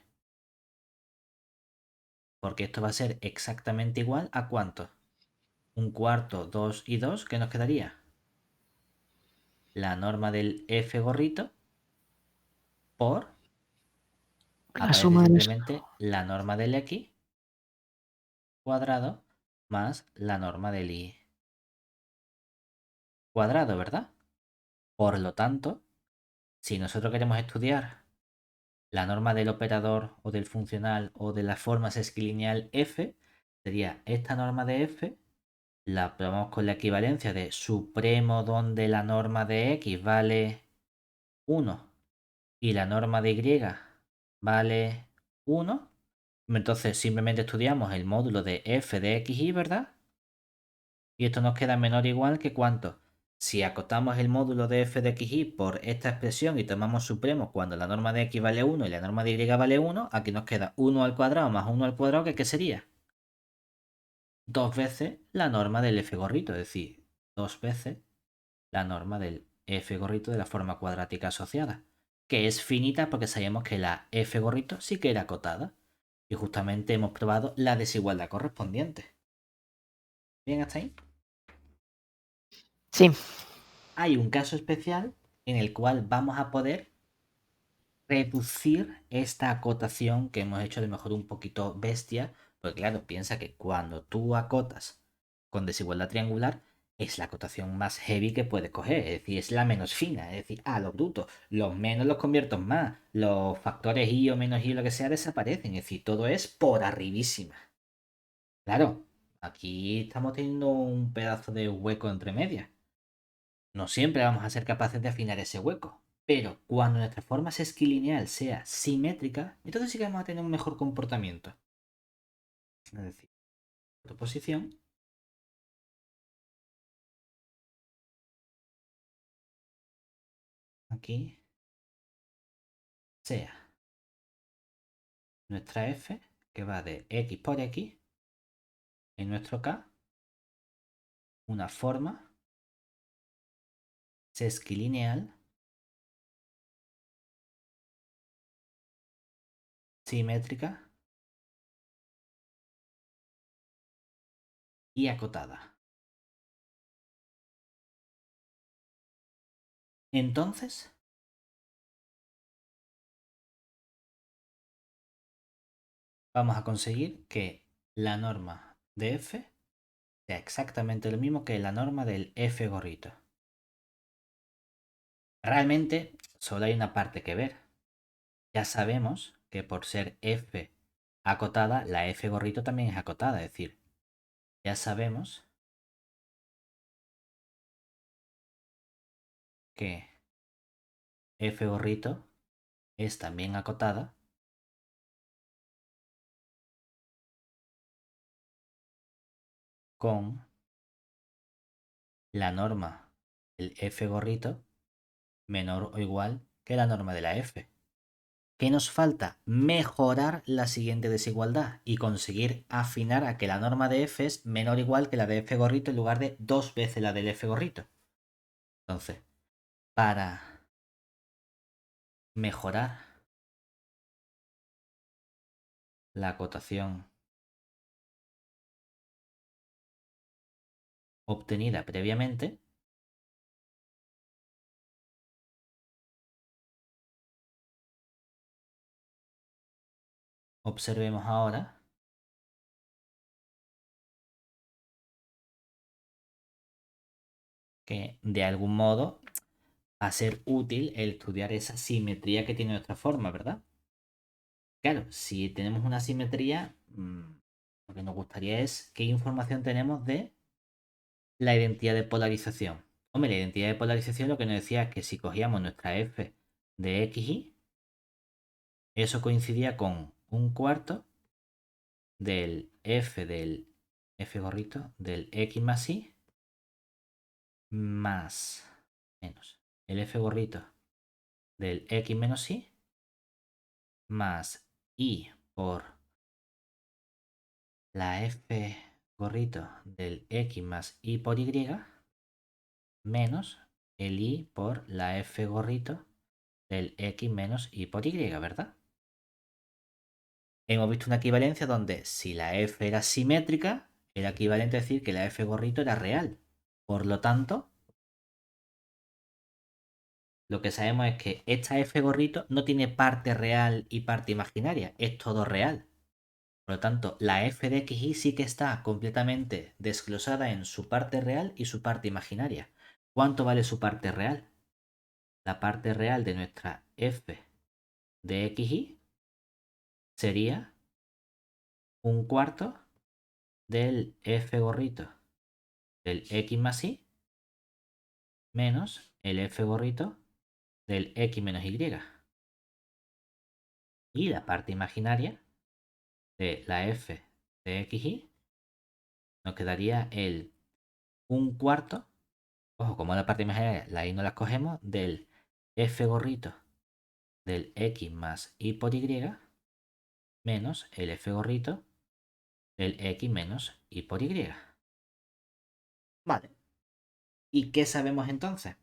Porque esto va a ser exactamente igual a ¿cuánto? Un cuarto, 2 y 2, ¿qué nos quedaría? La norma del F gorrito por, La aparece suma de eso. simplemente la norma del X cuadrado más la norma del Y cuadrado, ¿verdad? Por lo tanto, si nosotros queremos estudiar la norma del operador o del funcional o de la forma sesquilineal f, sería esta norma de f, la probamos con la equivalencia de supremo donde la norma de x vale 1 y la norma de y vale 1. Entonces simplemente estudiamos el módulo de f de xy, ¿verdad? Y esto nos queda menor o igual que ¿cuánto? Si acotamos el módulo de f de xy por esta expresión y tomamos supremo cuando la norma de x vale 1 y la norma de y vale 1, aquí nos queda 1 al cuadrado más 1 al cuadrado, que ¿qué sería? Dos veces la norma del f gorrito, es decir, dos veces la norma del f gorrito de la forma cuadrática asociada, que es finita porque sabíamos que la f gorrito sí que era acotada. Y justamente hemos probado la desigualdad correspondiente. ¿Bien hasta ahí? Sí. Hay un caso especial en el cual vamos a poder reducir esta acotación que hemos hecho a lo mejor un poquito bestia, porque claro, piensa que cuando tú acotas con desigualdad triangular es la acotación más heavy que puedes coger, es decir, es la menos fina, es decir, lo bruto, los menos los convierto en más, los factores i o menos i o lo que sea desaparecen, es decir, todo es por arribísima. Claro, aquí estamos teniendo un pedazo de hueco entre medias. No siempre vamos a ser capaces de afinar ese hueco, pero cuando nuestra forma sesquilineal sea simétrica, entonces sí que vamos a tener un mejor comportamiento. Es decir, tu posición aquí sea nuestra f, que va de x por x, en nuestro k, una forma sesquilineal simétrica y acotada. Entonces, vamos a conseguir que la norma de f sea exactamente lo mismo que la norma del f gorrito. Realmente solo hay una parte que ver. Ya sabemos que por ser f acotada, la f gorrito también es acotada. Es decir, ya sabemos que f gorrito es también acotada con la norma del f gorrito menor o igual que la norma de la f. ¿Qué nos falta? Mejorar la siguiente desigualdad y conseguir afinar a que la norma de f es menor o igual que la de f gorrito en lugar de 2 veces la del f gorrito. Entonces, para mejorar la acotación obtenida previamente, observemos ahora que de algún modo va a ser útil el estudiar esa simetría que tiene nuestra forma, ¿verdad? Claro, si tenemos una simetría, lo que nos gustaría es qué información tenemos de la identidad de polarización. Hombre, la identidad de polarización lo que nos decía es que si cogíamos nuestra f de xy, eso coincidía con un cuarto del f gorrito del x más y más menos el f gorrito del x menos y más y por la f gorrito del x más y por y menos el y por la f gorrito del x menos y por y, ¿verdad? Hemos visto una equivalencia donde si la f era simétrica, era equivalente a decir que la f gorrito era real. Por lo tanto, lo que sabemos es que esta f gorrito no tiene parte real y parte imaginaria, es todo real. Por lo tanto, la f de xy sí que está completamente desglosada en su parte real y su parte imaginaria. ¿Cuánto vale su parte real? La parte real de nuestra f de xy sería un cuarto del f gorrito del x más y menos el f gorrito del x menos y. Y la parte imaginaria de la f de xy nos quedaría el un cuarto, ojo, como la parte imaginaria, la y no la cogemos, del f gorrito del x más y por y menos el f gorrito del x menos y por y. Vale. ¿Y qué sabemos entonces?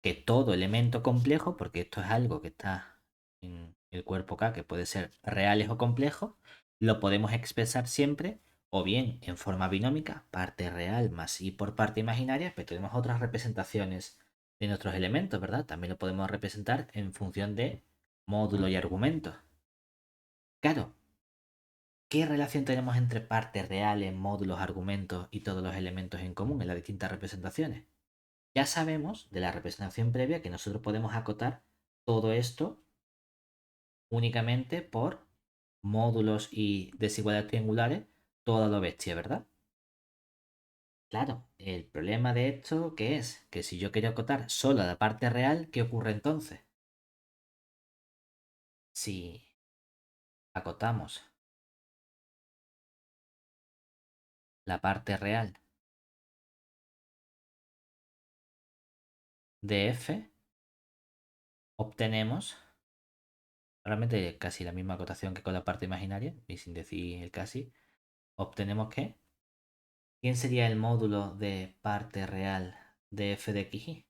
Que todo elemento complejo, porque esto es algo que está en el cuerpo K, que puede ser reales o complejos, lo podemos expresar siempre o bien en forma binómica, parte real más y por parte imaginaria, pero tenemos otras representaciones de nuestros elementos, ¿verdad? También lo podemos representar en función de módulo y argumento. Claro, ¿qué relación tenemos entre partes reales, módulos, argumentos y todos los elementos en común en las distintas representaciones? Ya sabemos de la representación previa que nosotros podemos acotar todo esto únicamente por módulos y desigualdades triangulares, todo lo bestia, ¿verdad? Claro, el problema de esto, ¿qué es? Que si yo quiero acotar solo la parte real, ¿qué ocurre entonces? Si acotamos la parte real de f, obtenemos realmente casi la misma acotación que con la parte imaginaria, y sin decir el casi, obtenemos que ¿quién sería el módulo de parte real de f de xy?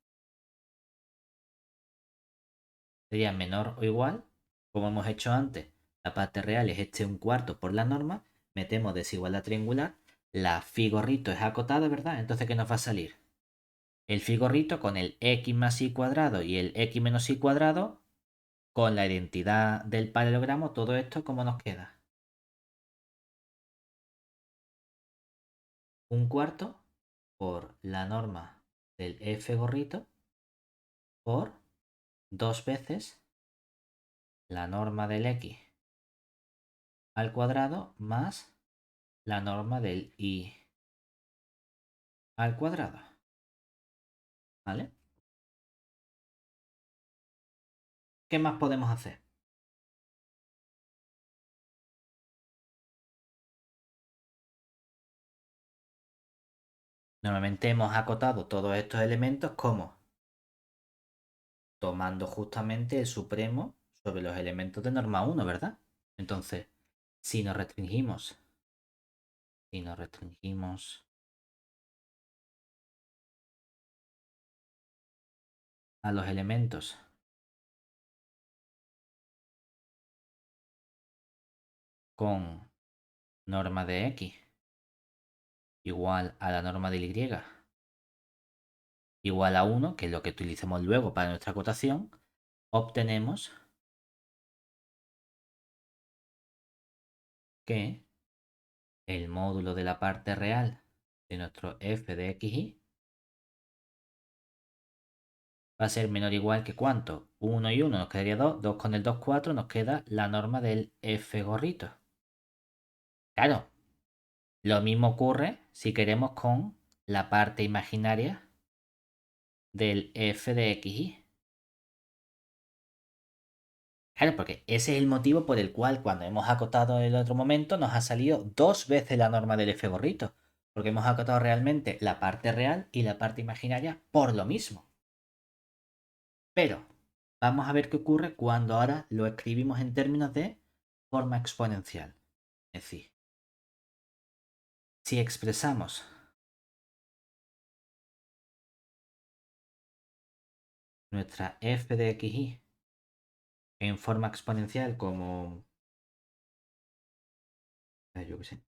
Sería menor o igual, como hemos hecho antes, la parte real es este un cuarto por la norma, metemos desigualdad triangular, La phi gorrito es acotada, ¿verdad? Entonces, ¿qué nos va a salir? El phi gorrito con el x más y cuadrado y el x menos y cuadrado, con la identidad del paralelogramo, todo esto, ¿cómo nos queda? Un cuarto por la norma del f gorrito por 2 veces la norma del x al cuadrado más la norma del y al cuadrado. ¿Vale? ¿Qué más podemos hacer? Normalmente hemos acotado todos estos elementos como tomando justamente el supremo sobre los elementos de norma 1, ¿verdad? Entonces, si nos restringimos, si nos restringimos a los elementos con norma de x igual a la norma de y igual a 1, que es lo que utilicemos luego para nuestra acotación, obtenemos que el módulo de la parte real de nuestro f de xy va a ser menor o igual que ¿cuánto? 1 y 1 nos quedaría 2, 2 con el 2, 4, nos queda la norma del f gorrito. Claro, lo mismo ocurre si queremos con la parte imaginaria del f de xy. Claro, porque ese es el motivo por el cual cuando hemos acotado el otro momento nos ha salido 2 veces la norma del f gorrito. Porque hemos acotado realmente la parte real y la parte imaginaria por lo mismo. Pero vamos a ver qué ocurre cuando ahora lo escribimos en términos de forma exponencial. Es decir, si expresamos nuestra f de xy en forma exponencial como... yo qué sé.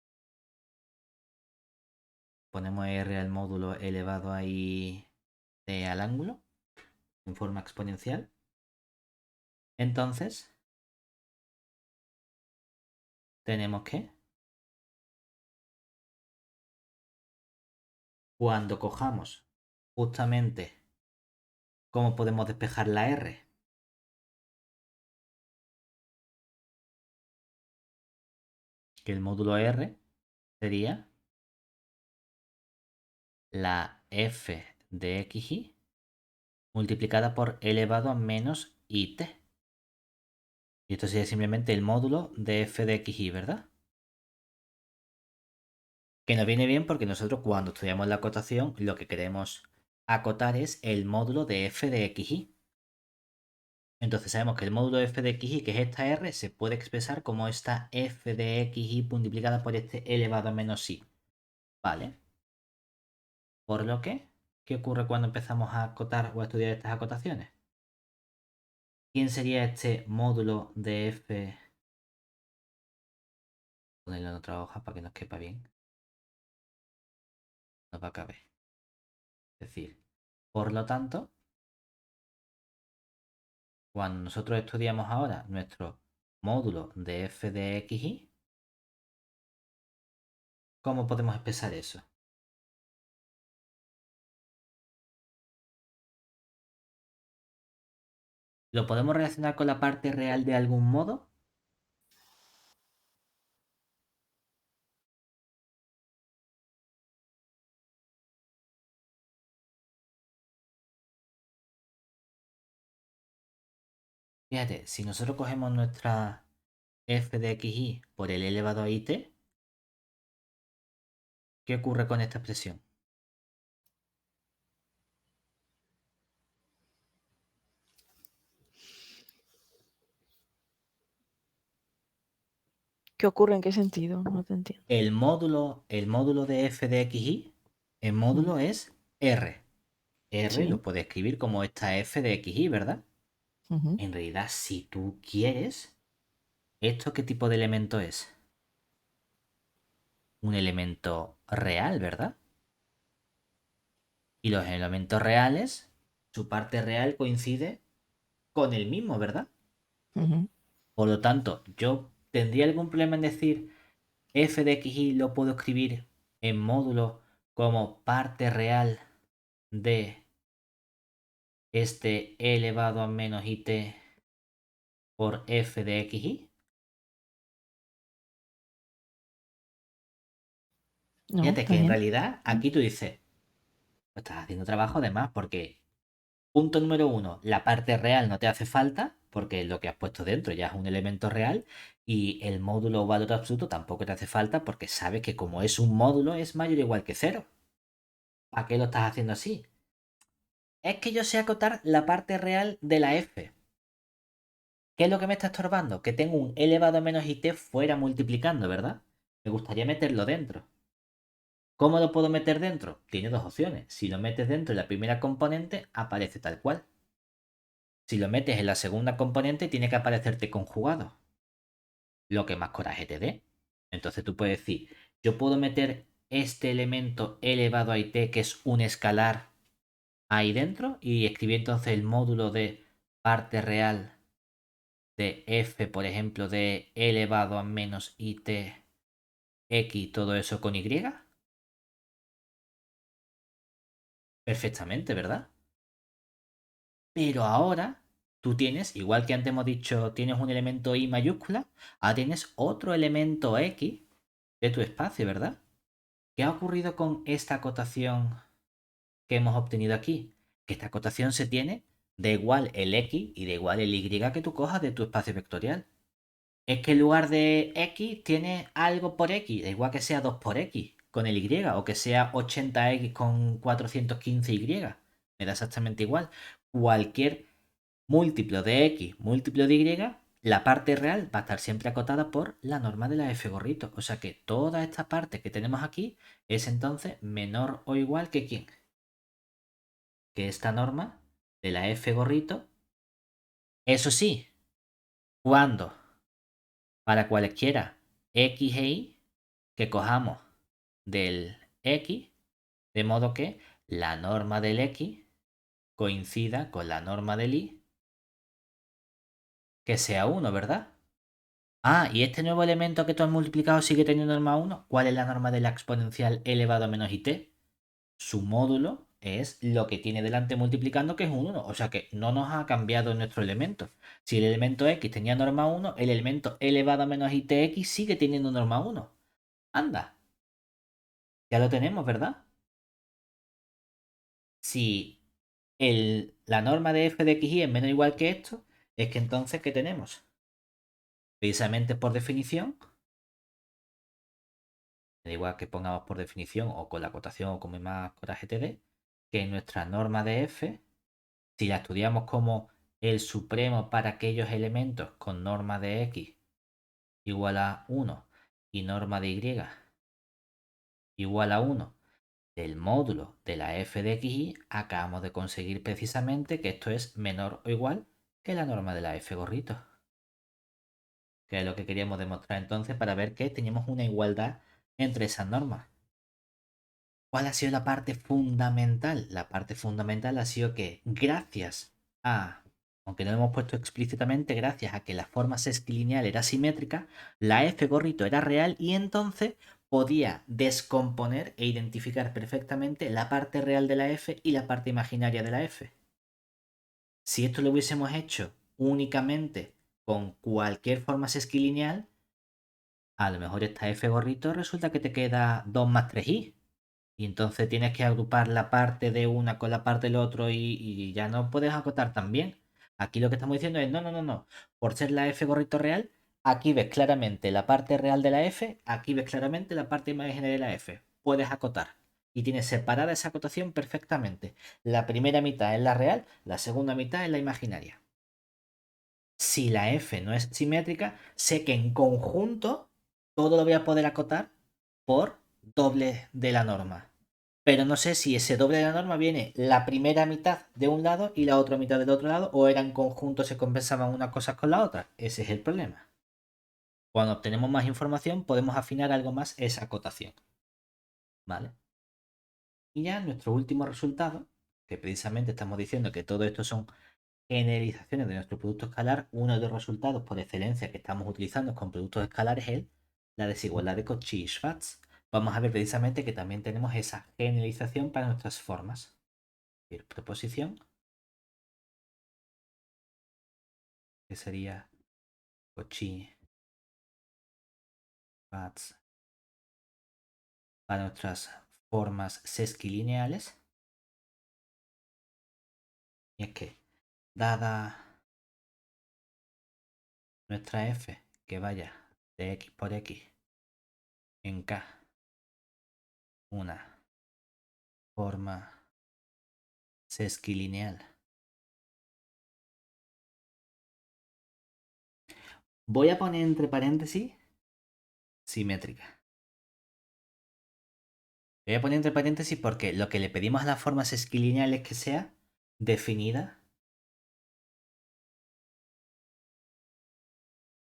Ponemos r al módulo elevado ahí al ángulo en forma exponencial. Entonces, tenemos que, cuando cojamos justamente cómo podemos despejar la r, que el módulo r sería la f de xy multiplicada por elevado a menos it. Y esto sería simplemente el módulo de f de xy, ¿verdad? Que nos viene bien porque nosotros cuando estudiamos la acotación lo que queremos acotar es el módulo de f de xy. Entonces sabemos que el módulo de f de xy, que es esta r, se puede expresar como esta f de xy multiplicada por este elevado a menos i. ¿Vale? Por lo que, ¿qué ocurre cuando empezamos a acotar o a estudiar estas acotaciones? ¿Quién sería este módulo de f? Ponerlo en otra hoja para que nos quepa bien. Nos va a caber. Es decir, por lo tanto, cuando nosotros estudiamos ahora nuestro módulo de f de xy, ¿cómo podemos expresar eso? ¿Lo podemos relacionar con la parte real de algún modo? Fíjate, si nosotros cogemos nuestra f de xy por el elevado a it, ¿qué ocurre con esta expresión? ¿Qué ocurre? ¿En qué sentido? No te entiendo. El módulo de f de xy, el Mm, módulo es r. R sí. lo puede escribir como esta f de xy, ¿verdad? Ujú. En realidad, si tú quieres, ¿esto qué tipo de elemento es? un elemento real, ¿verdad? Y los elementos reales, su parte real coincide con el mismo, ¿verdad? Ujú. Por lo tanto, yo tendría algún problema en decir f de xy lo puedo escribir en módulo como parte real de este e elevado a menos it por f de xy. No, Fíjate está que en bien. realidad aquí tú dices, "Pues estás haciendo trabajo de más porque punto número uno, la parte real no te hace falta porque lo que has puesto dentro ya es un elemento real y el módulo o valor absoluto tampoco te hace falta porque sabes que como es un módulo es mayor o igual que cero. ¿Para qué lo estás haciendo así? Es que yo sé acotar la parte real de la f. ¿Qué es lo que me está estorbando? Que tengo un e elevado a menos it fuera multiplicando, ¿verdad? Me gustaría meterlo dentro. ¿Cómo lo puedo meter dentro? Tiene dos opciones. Si lo metes dentro de la primera componente, aparece tal cual. Si lo metes en la segunda componente, tiene que aparecerte conjugado. Lo que más coraje te dé. Entonces tú puedes decir, yo puedo meter este elemento e elevado a it, que es un escalar, ahí dentro, y escribir entonces el módulo de parte real de f, por ejemplo, de e elevado a menos it, x, todo eso con y. Perfectamente, ¿verdad? Pero ahora tú tienes, igual que antes hemos dicho, tienes un elemento i mayúscula, ahora tienes otro elemento x de tu espacio, ¿verdad? ¿Qué ha ocurrido con esta acotación que hemos obtenido aquí? Que esta acotación se tiene da igual el x y da igual el y que tú cojas de tu espacio vectorial. Es que en lugar de x tiene algo por x, da igual que sea 2 por x con el y o que sea 80x con 415y. Me da exactamente igual. Cualquier múltiplo de x, múltiplo de y, la parte real va a estar siempre acotada por la norma de la f gorrito. O sea que toda esta parte que tenemos aquí es entonces menor o igual que ¿quién? Que esta norma de la f gorrito. Eso sí, cuando para cualesquiera x e y que cojamos del x, de modo que la norma del x coincida con la norma del y, que sea 1, ¿verdad? Ah, y este nuevo elemento que tú has multiplicado sigue teniendo norma 1. ¿Cuál es la norma de la exponencial elevado a menos it? Su módulo es lo que tiene delante multiplicando, que es un 1. O sea que no nos ha cambiado nuestro elemento. Si el elemento x tenía norma 1, el elemento elevado a menos itx sigue teniendo norma 1. Anda, ya lo tenemos, ¿verdad? Si la norma de f de xy es menos o igual que esto, es que entonces, ¿qué tenemos? Precisamente por definición, da igual que pongamos por definición o con la acotación o como más coraje te dé, que nuestra norma de f, si la estudiamos como el supremo para aquellos elementos con norma de x igual a 1 y norma de y igual a 1 del módulo de la f de xy, acabamos de conseguir precisamente que esto es menor o igual que la norma de la f gorrito. Que es lo que queríamos demostrar entonces para ver que teníamos una igualdad entre esas normas. ¿Cuál ha sido la parte fundamental? La parte fundamental ha sido que gracias a, aunque no lo hemos puesto explícitamente, gracias a que la forma sesquilineal era simétrica, la f gorrito era real y entonces podía descomponer e identificar perfectamente la parte real de la f y la parte imaginaria de la f. Si esto lo hubiésemos hecho únicamente con cualquier forma sesquilineal, a lo mejor esta f gorrito resulta que te queda 2 más 3i. Y entonces tienes que agrupar la parte de una con la parte del otro y ya no puedes acotar tan bien. Aquí lo que estamos diciendo es, no, no, no, no. Por ser la f gorrito real, aquí ves claramente la parte real de la f, aquí ves claramente la parte imaginaria de la f. Puedes acotar. Y tienes separada esa acotación perfectamente. La primera mitad es la real, la segunda mitad es la imaginaria. Si la f no es simétrica, sé que en conjunto todo lo voy a poder acotar por doble de la norma. Pero no sé si ese doble de la norma viene la primera mitad de un lado y la otra mitad del otro lado, o eran conjuntos, se compensaban unas cosas con la otra. Ese es el problema. Cuando obtenemos más información podemos afinar algo más esa acotación. ¿Vale? Y ya nuestro último resultado, que precisamente estamos diciendo que todo esto son generalizaciones de nuestro producto escalar, uno de los resultados por excelencia que estamos utilizando con productos escalares es la desigualdad de Cauchy-Schwarz. Vamos a ver precisamente que también tenemos esa generalización para nuestras formas. Proposición, que sería Cauchy-Schwarz para nuestras formas sesquilineales. Y es que, dada nuestra f que vaya de x por x en K, una forma sesquilineal. Voy a poner entre paréntesis simétrica. Voy a poner entre paréntesis porque lo que le pedimos a la forma sesquilineal es que sea definida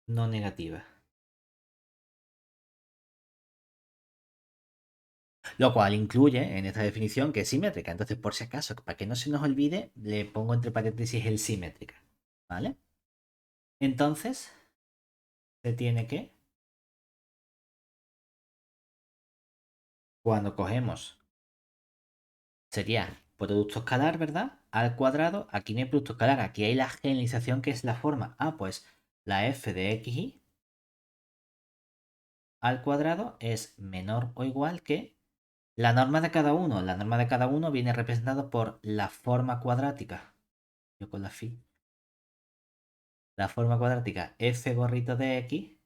no negativa. Lo cual incluye en esta definición que es simétrica. Entonces, por si acaso, para que no se nos olvide, le pongo entre paréntesis el simétrica. ¿Vale? Entonces, se tiene que, cuando cogemos, sería producto escalar, ¿verdad? Al cuadrado. Aquí no hay producto escalar, aquí hay la generalización que es la forma. Ah, pues la f de xy al cuadrado es menor o igual que la norma de cada uno. La norma de cada uno viene representada por la forma cuadrática. Yo con la phi. La forma cuadrática f gorrito de x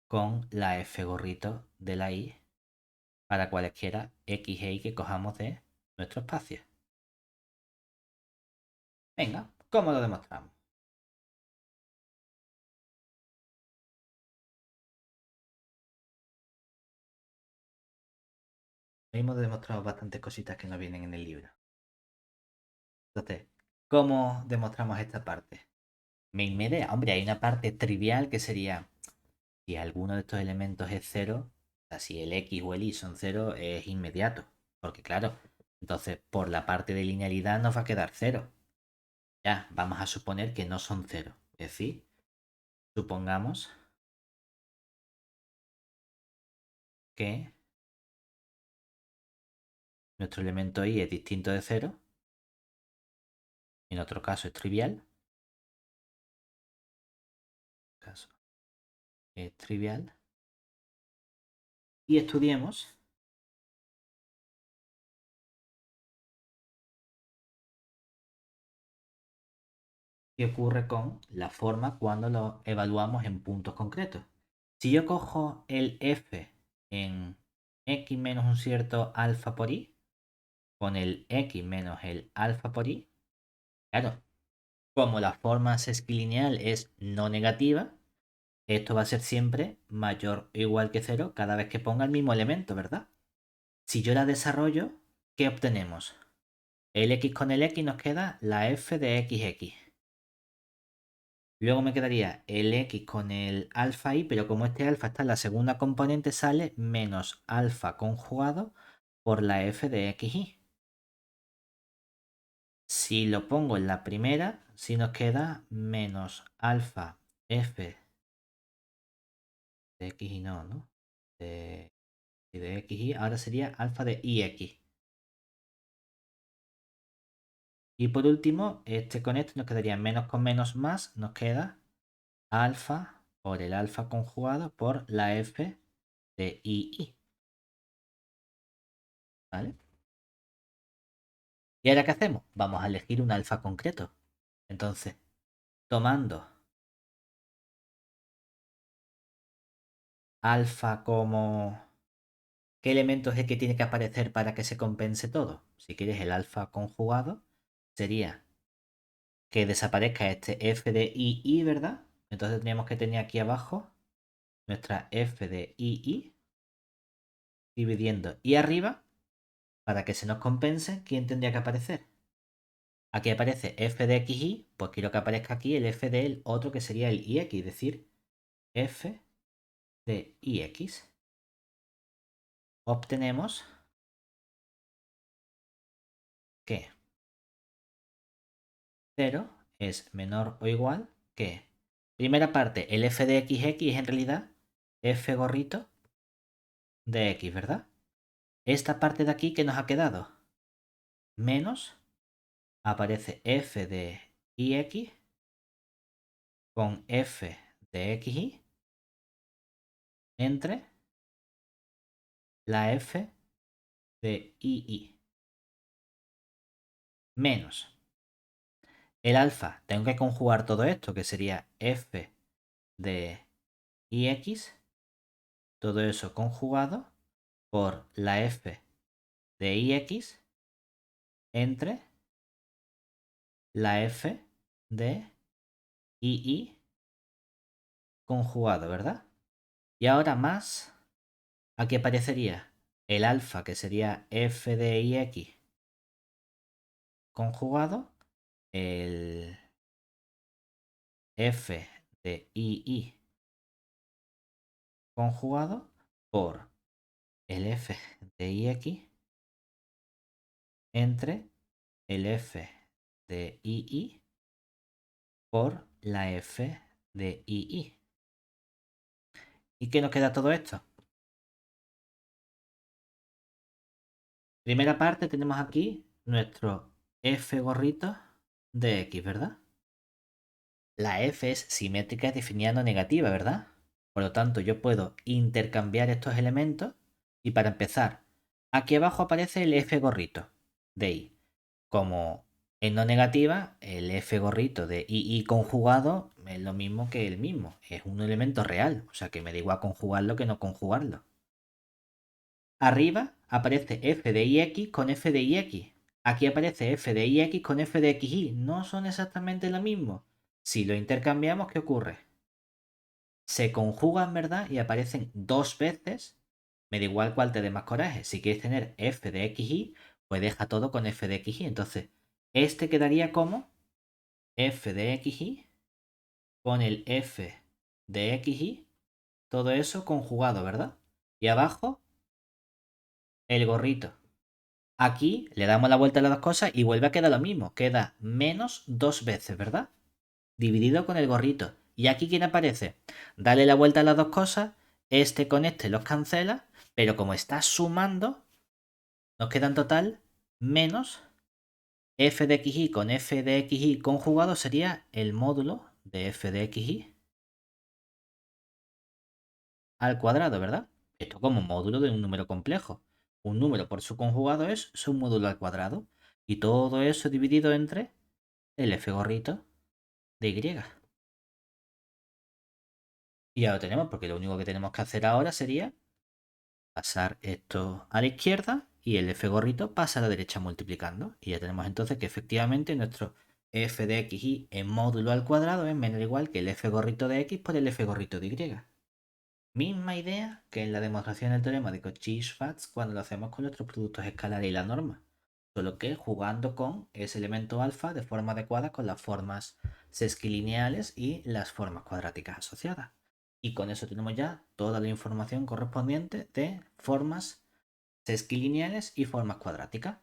con la f gorrito de la y para cualesquiera x e y que cojamos de nuestro espacio. Venga, ¿cómo lo demostramos? Hemos demostrado bastantes cositas que no vienen en el libro. Entonces, ¿cómo demostramos esta parte? Misma idea. Hombre, hay una parte trivial que sería si alguno de estos elementos es cero, o sea, si el x o el y son cero, es inmediato. Porque claro, entonces por la parte de linealidad nos va a quedar cero. Ya, vamos a suponer que no son cero. Es decir, supongamos que nuestro elemento y es distinto de cero. En otro caso es trivial. Caso es trivial. Y estudiemos qué ocurre con la forma cuando lo evaluamos en puntos concretos. Si yo cojo el f en x menos un cierto alfa por y, con el x menos el alfa por y, claro, como la forma sesquilineal es no negativa, esto va a ser siempre mayor o igual que cero cada vez que ponga el mismo elemento, ¿verdad? Si yo la desarrollo, ¿qué obtenemos? El x con el x nos queda la f de xx. Luego me quedaría el x con el alfa y, pero como este alfa está en la segunda componente, sale menos alfa conjugado por la f de xy. Si lo pongo en la primera, si nos queda menos alfa f de xy, no, ¿no? De xy, ahora sería alfa de ix. Y por último, este con este nos quedaría menos con menos más, nos queda alfa por el alfa conjugado por la f de ii. ¿Vale? ¿Y ahora qué hacemos? Vamos a elegir un alfa concreto. Entonces, tomando alfa como... ¿Qué elemento es el que tiene que aparecer para que se compense todo? Si quieres el alfa conjugado, sería que desaparezca este f de ii, ¿verdad? Entonces tendríamos que tener aquí abajo nuestra f de ii dividiendo y arriba, para que se nos compense, ¿quién tendría que aparecer? Aquí aparece f de xy, pues quiero que aparezca aquí el f del otro que sería el ix, es decir, f de ix, obtenemos que 0 es menor o igual que, primera parte, el f de xx es en realidad f gorrito de x, ¿verdad? Esta parte de aquí que nos ha quedado, menos, aparece f de ix con f de xy entre la f de ii, menos el alfa. Tengo que conjugar todo esto, que sería f de ix, todo eso conjugado por la f de ix entre la f de ii conjugado, ¿verdad? Y ahora más, aquí aparecería el alfa, que sería f de ix conjugado, el f de ii conjugado por el f de ix entre el f de ii por la f de ii. ¿Y qué nos queda todo esto? Primera parte tenemos aquí nuestro f gorrito de x, ¿verdad? La f es simétrica definida no negativa, ¿verdad? Por lo tanto, yo puedo intercambiar estos elementos y para empezar, aquí abajo aparece el f gorrito de y. Como en no negativa, el f gorrito de ii conjugado es lo mismo que el mismo, es un elemento real, o sea que me da igual conjugarlo que no conjugarlo. Arriba aparece f de ix con f de ix. Aquí aparece f de ix con f de xy. No son exactamente lo mismo. Si lo intercambiamos, ¿qué ocurre? Se conjugan, ¿verdad? Y aparecen dos veces. Me da igual cuál te dé más coraje. Si quieres tener f de xy, pues deja todo con f de xy. Entonces, este quedaría como f de xy con el f de xy. Todo eso conjugado, ¿verdad? Y abajo, el gorrito. Aquí le damos la vuelta a las dos cosas y vuelve a quedar lo mismo. Queda menos dos veces, ¿verdad? Dividido con el gorrito. ¿Y aquí quién aparece? Dale la vuelta a las dos cosas. Este con este los cancela. Pero como está sumando, nos queda en total menos f de xy con f de xy conjugado sería el módulo de f de xy al cuadrado, ¿verdad? Esto como módulo de un número complejo. Un número por su conjugado es su módulo al cuadrado. Y todo eso dividido entre el f gorrito de y. Y ya lo tenemos, porque lo único que tenemos que hacer ahora sería pasar esto a la izquierda y el f gorrito pasa a la derecha multiplicando. Y ya tenemos entonces que efectivamente nuestro f de xy en módulo al cuadrado es menos o igual que el f gorrito de x por el f gorrito de y. Misma idea que en la demostración del teorema de Cauchy-Schwarz cuando lo hacemos con nuestros productos escalares y la norma. Solo que jugando con ese elemento alfa de forma adecuada con las formas sesquilineales y las formas cuadráticas asociadas. Y con eso tenemos ya toda la información correspondiente de formas sesquilineales y formas cuadráticas.